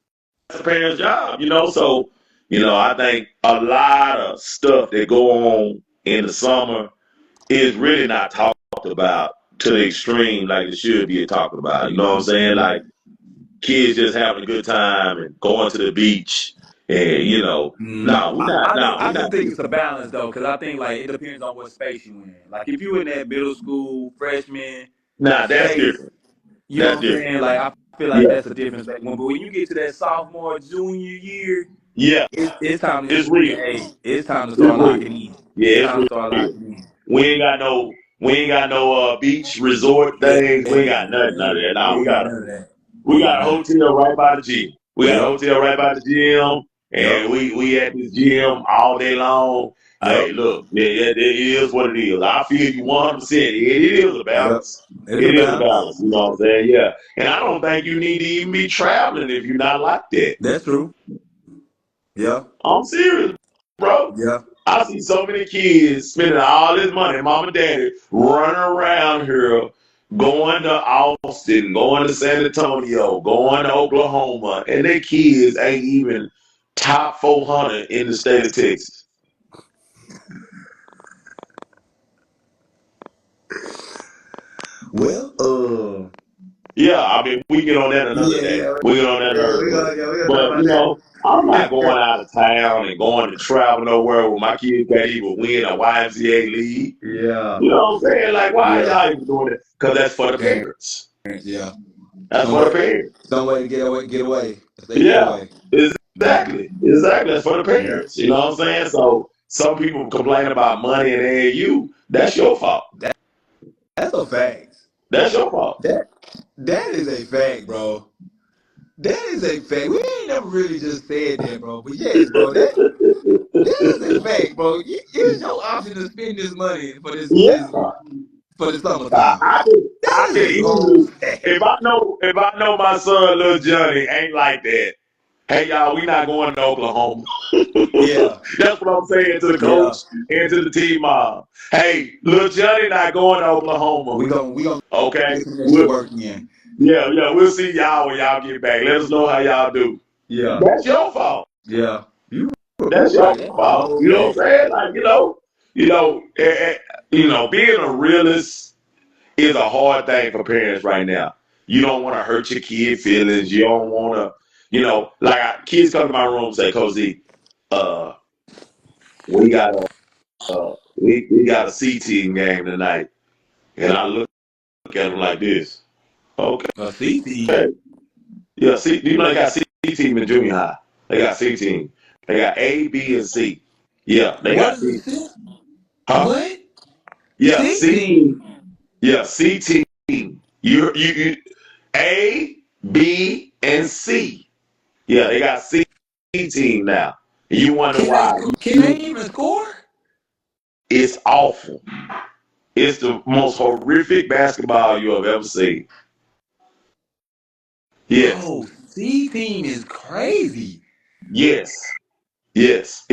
a parent's job. So I think a lot of stuff that go on in the summer is really not talked about to the extreme like it should be talked about. You know what I'm saying? Like kids just having a good time and going to the beach, and no, we not, no, we I not. just think it's a balance though, because I think like it depends on what space you in. Like if you in that middle school freshman Nah, that's space, different. you know That's what I'm different. saying? Like I feel like Yeah, that's a different space. But when you get to that sophomore junior year, yeah, it's time to it's real. hey, it's time to It's start real. locking in. Yeah, It's it's time to start real. locking in. We ain't got no beach resort Yeah, things. We ain't got nothing of that. we Nah, ain't got none of that. we We ain't got got a none of that. hotel right by the gym. We got a Yep, hotel right by the gym, yep, and we at this gym all day long. yep, Hey, look, it is what it is. I feel you 100%. It is a yep. balance. It's a It is a balance. balance. You know what I'm saying? Yeah. And I don't think you need to even be traveling if you're not like that. That's true. Yeah, I'm serious, bro. yeah. I see so many kids spending all this money, mom and daddy, running around here, going to Austin, going to San Antonio, going to Oklahoma, and their kids ain't even top 400 in the state of Texas. Well, Yeah, I mean, we get on that another yeah, day. yeah, We get on that another day. we gonna talk But, about that. I'm not going out of town and going to travel nowhere where my kids can't even win a YMCA league. Yeah, You know what I'm saying? Like, why yeah, y'all even doing it? Because that's for the parents. yeah. That's for the parents. Some way to get away. They get Yeah, away. exactly. Exactly. That's for the parents. You know what I'm saying? So some people complain about money in AAU. That's your fault. That's a fact. That's your fault. That is a fact, bro. That is a fact. We ain't never really just said that, bro. But yes, bro, that is a fact, bro. Here's your option to spend this money for this Yeah. for the I, summertime. I can That I is can a whole easily fact. if I know my son little Johnny ain't like that. Hey y'all, we not going to Oklahoma. Yeah, That's what I'm saying to the yeah. coach and to the team mom. Hey, little Johnny not going to Oklahoma. We gonna Okay? get some extra work in. Yeah, we'll see y'all when y'all get back. Let us know how y'all do. Yeah, That's your fault. yeah. You That's your right. That's a fault. whole You know what fact. I'm saying? Like, being a realist is a hard thing for parents right now. You don't want to hurt your kid feelings. You don't want to, kids come to my room and say, Coach Z, uh, we got we got a C team game tonight, and I look at them like this. Okay, A C team. yeah. See, they got C team in junior high. They got C team. They got A, B, and C. Yeah, they What got is a C. C? Huh? What? Yeah, C C team. team. Yeah, C team. You A, B, and C. Yeah, they got C team now. And you wonder Can they why? sc- can they even score? It's awful. It's the most horrific basketball you have ever seen. Yes, Bro, C team is crazy. yes, yes.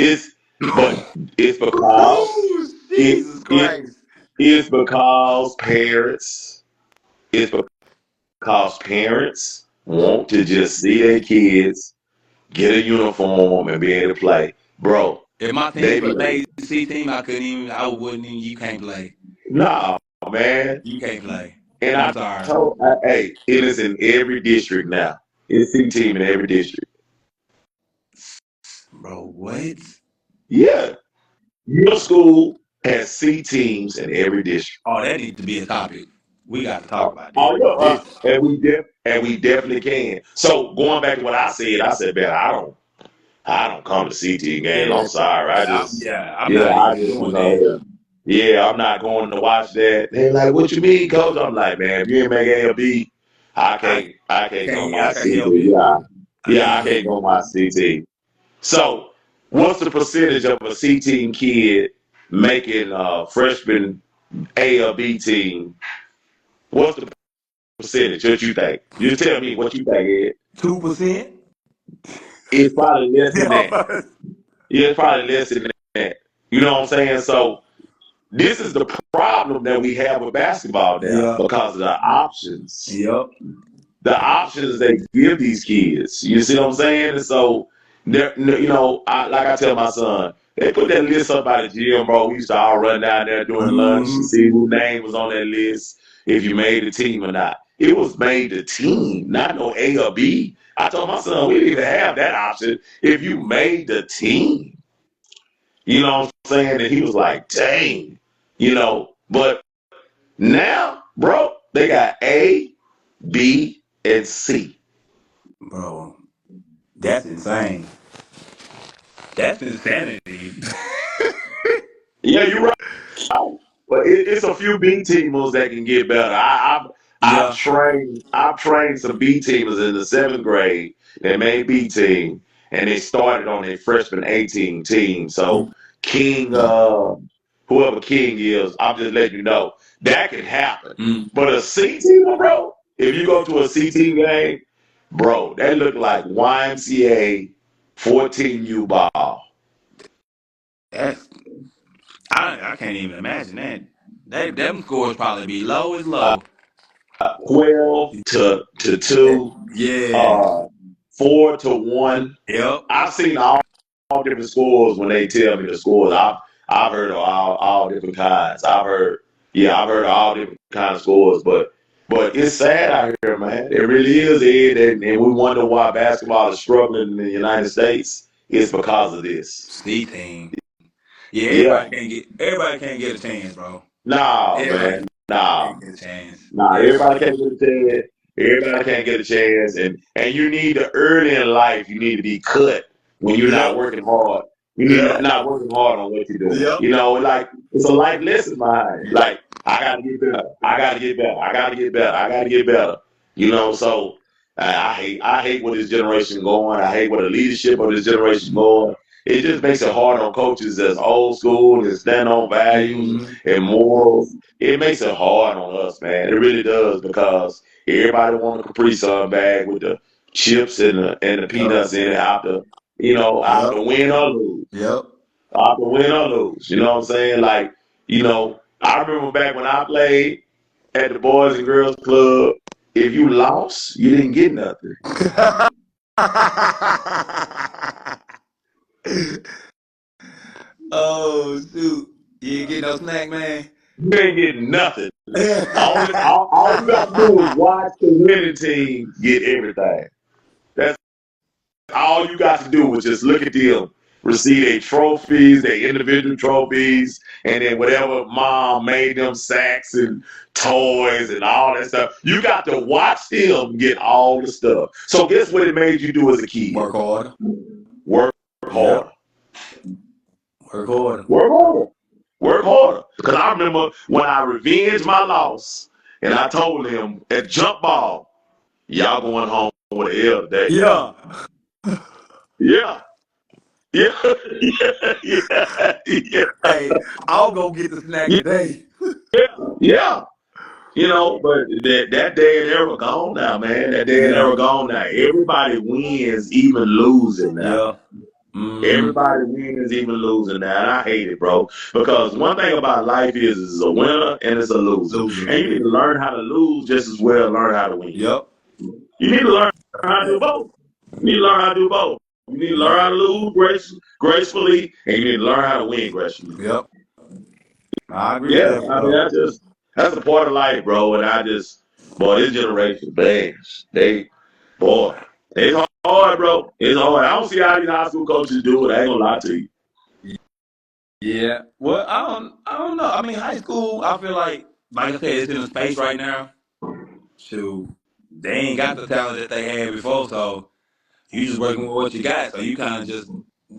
But it's because Oh, it Jesus it Christ. is because parents. It's because parents want to just see their kids get a uniform and be able to play. Bro, If my they team be made C team, I wouldn't even, you can't play. nah, man. You can't play. And I'm I sorry. hey, it is in every district now. It's C team in every district. Bro, what? Yeah, your school has C teams in every district. Oh, that needs to be a topic. We got to talk about Oh that. yeah, This, and we definitely can. So going back to what I said, man, I don't come to C team games. I'm yeah, sorry. I'm not I even just, doing that. I'm not going to watch that. They're like, what you mean, coach? I'm like, man, if you ain't make A or B, I I can't come I watch can't CT. help it. Yeah, I yeah, can't I help can't it. go watch CT. So, what's the percentage of a C team kid making freshman A or B team? What's the percentage? What you think? You tell me what you think, Ed. 2%? It's probably less than that. Yeah. Yeah, it's probably less than that. You know what I'm saying? So this is the problem that we have with basketball now Yeah. because of the options. Yep. The options they give these kids. You see what I'm saying? And so like I tell my son, they put that list up by the gym, bro. We used to all run down there during lunch and Mm-hmm. see whose name was on that list, if you made the team or not. It was made the team, not no A or B. I told my son, we didn't even have that option. If you made the team, you know what I'm saying? And he was like, dang, but now, bro, they got A, B, and C. Bro, that's insane. That's insanity. Yeah, you're right. But it's a few B teamers that can get better. Yeah. I've trained some B teamers in the 7th grade that made B team, and they started on their freshman 18 team. So King, whoever King is, I'm just letting you know that can happen. Mm. But a C team, bro, if you go to a C team game, bro, that look like YMCA 14U ball. That's I can't even imagine that. Them scores probably be low as low. 12 to 2, Yeah. uh, 4 to 1. Yep. I've seen all different scores when they tell me the scores. I've heard of all different kinds. I've heard of all different kinds of scores, but it's sad out here, man. It really is, Ed, and we wonder why basketball is struggling in the United States. It's because of this. C team. Yeah, Yeah. everybody can't get a chance, bro. Nah, Everybody man. Nah. can't get a chance. Nah, everybody Everybody. can't get a chance. Everybody can't get a chance, and you need to early in life. You need to be cut when you're not Yep. working hard. You need Yep. not working hard on what you're doing. Yep. Like it's a life lesson behind it. Like I got to get better. I got to get better. I got to get better. I got to get better. So I hate where this generation going. I hate where the leadership of this generation going. It just makes it hard on coaches that's old school and stand on values Mm-hmm. and morals. It makes it hard on us, man. It really does because everybody want a Capri Sun bag with the chips and the Yep. peanuts in it after Yep. win or lose. Yep. After win or lose. You know what I'm saying? Like, I remember back when I played at the Boys and Girls Club, if you lost, you didn't get nothing. Oh shoot! You ain't get no snack, man. You ain't getting nothing. All you got to do is watch the winning team get everything. That's all you got to do is just look at them, receive their trophies, their individual trophies, and then whatever mom made them sacks and toys and all that stuff. You got to watch them get all the stuff. So guess what it made you do as a kid? Work hard. Work Yep. harder. Work hard. Work harder. Work harder. Because I remember when I revenged my loss and I told them at jump ball, y'all going home with an L today. Yeah. Yeah. Yeah. Yeah. Yeah. Yeah. Hey, I'll go get the snack today. Yeah. But that day and era gone now, man. That day and Yeah. era gone now. Everybody wins, even losing now. Yeah. Mm-hmm. Everybody wins, even losing now. And I hate it, bro. Because one thing about life is it's a winner and it's a loser. Loser. And you need to learn how to lose just as well as learn how to win. Yep. You need to learn how to do both. You need to learn how to do both. You need to learn how to lose gracefully, and you need to learn how to win gracefully. Yep. I agree with Yeah, that, I mean bro. that's a part of life, bro. And boy, this generation, man, boy, it's hard, bro. It's hard. I don't see how these high school coaches do it. I ain't gonna lie to you. Yeah. Well, I don't know. I mean, high school, I feel like I said, it's in a space right now. Shoot, they ain't got the talent that they had before, so you just working with what you got. So you kind of just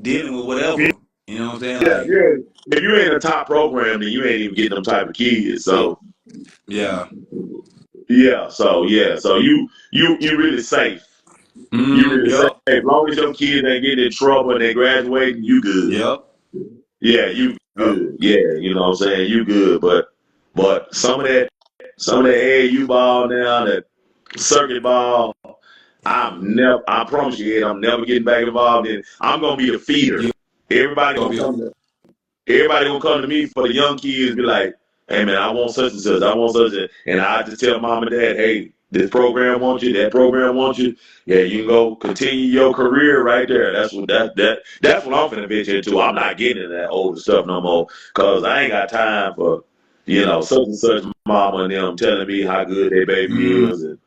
dealing with whatever. You know what I'm saying? Yeah, Like, yeah. If you ain't a top program, then you ain't even getting them type of kids. So yeah. so you really safe. You Mm-hmm. really safe. Yep. As long as your kids ain't getting in trouble and they graduating, you good. Yep. Yeah, you Yep. good. Yeah, you know what I'm saying? You good. But some of that AAU ball now, that circuit ball, I promise you, Ed, I'm never getting back involved in. I'm gonna be the feeder. You Everybody gonna gonna be come to everybody gonna come to me for the young kids, be like, hey man, I want such and such, I want such and I just tell mom and dad, hey, This program wants you, that program wants you. Yeah, you can go continue your career right there. That's what I'm finna venture into. I'm not getting into that older stuff no more because I ain't got time for such and such mama and them telling me how good their baby Mm-hmm. is and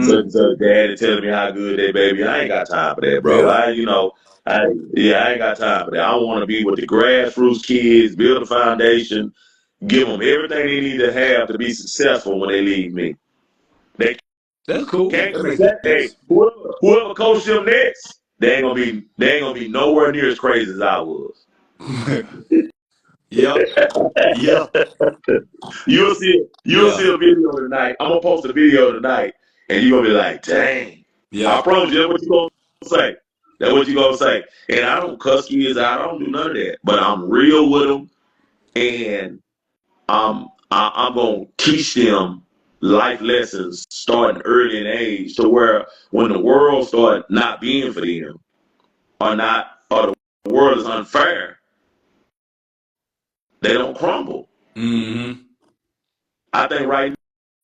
such and such daddy telling me how good their baby. I ain't got time for that, bro. Yeah. I ain't got time for that. I want to be with the grassroots kids, build a foundation, give them everything they need to have to be successful when they leave me. They That's cool. can't That makes success. Hey, sense. whoever coached them next, they ain't gonna be nowhere near as crazy as I was. Yep. Yep. You'll Yeah. see a video tonight. I'm gonna post a video tonight, and you're gonna be like, "Dang!" I Yeah. promise you, that's what you gonna say. That's what you gonna say. And I don't cuss kids out. I don't do none of that. But I'm real with them, and I'm gonna teach them life lessons starting early in age to where when the world start not being for them or the world is unfair, they don't crumble. Mm-hmm. I think right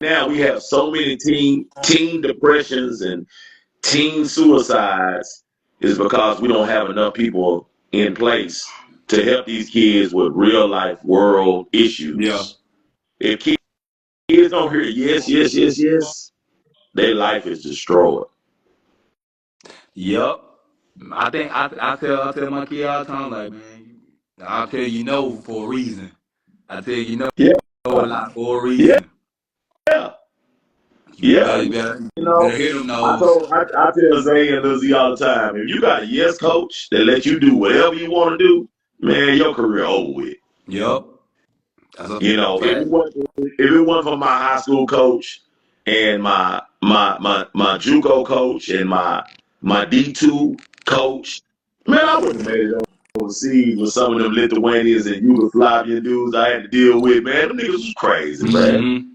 now we have so many teen depressions and teen suicides is because we don't have enough people in place to help these kids with real life world Yeah. issues. If kids don't hear yes, yes, yes, yes, their life is destroyed. Yep. I tell my kid all the time, like, man, I'll tell you no for a reason. I tell you no Yeah, a lot for a yeah, reason. yeah, You yeah. better, better, You better know, hit them I those. told I tell Zay and Lizzie all the time, if you got a yes coach that let you do whatever you want to do, man, your career over with. Yep. That's a You know, fact. if it wasn't for my high school coach and my JUCO coach and my D2 coach, man, I wouldn't have made it overseas with some of them Lithuanians and Yugoslavian dudes I had to deal with. Man, them niggas was crazy, man. Mm-hmm.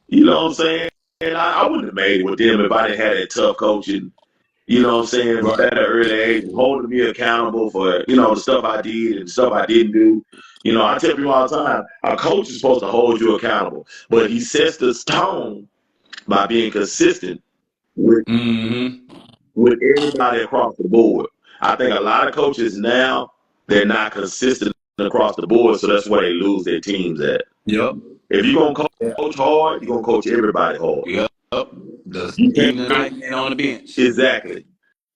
You know what I'm saying? And I wouldn't have made it with them if I didn't have that tough coaching. You know what I'm saying? Right. At an early age, and holding me accountable for the stuff I did and stuff I didn't do. I tell people all the time, a coach is supposed to hold you accountable, but he sets the tone by being consistent with Mm-hmm. with everybody across the board. I think a lot of coaches now they're not consistent across the board, so that's where they lose their teams at. Yep. If you're gonna coach hard, you're gonna coach everybody hard. Yep. The You even the can't night man on the bench. exactly.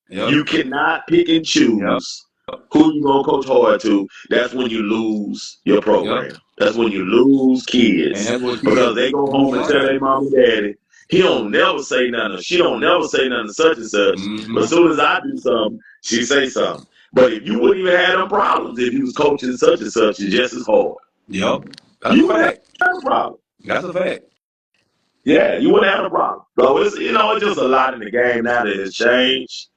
Yep. You cannot pick and Yep. choose who you gonna coach hard to. That's when you lose your Yep. program. That's when you lose And kids that's what because kids they go do home and tell right. their mom and daddy, he don't never say nothing. Or she don't never say nothing to such and such. But as Mm-hmm. soon as I do something, she say something. But if you wouldn't even have them problems if you was coaching such and such, it's just as hard. Yep. That's a You wouldn't fact. have a problem. That's a fact. Yeah, you wouldn't have a problem. So it's just a lot in the game now that has changed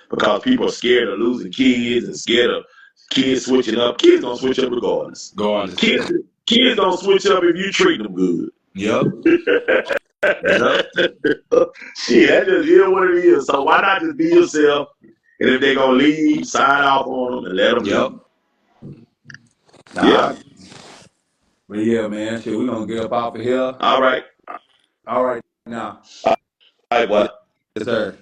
because people are scared of losing kids and scared of kids switching up. Kids gonna switch up regardless. Regardless. Kids gonna switch up if you treat them good. Yep. Yep. Shit, that just is what it is. So why not just be yourself? And if they gonna leave, sign off on them and let them Yep. leave. Nah, Yeah. but yeah, man. Shit, we gonna get up off of here. All right. All right now. All right. Yes, What? sir.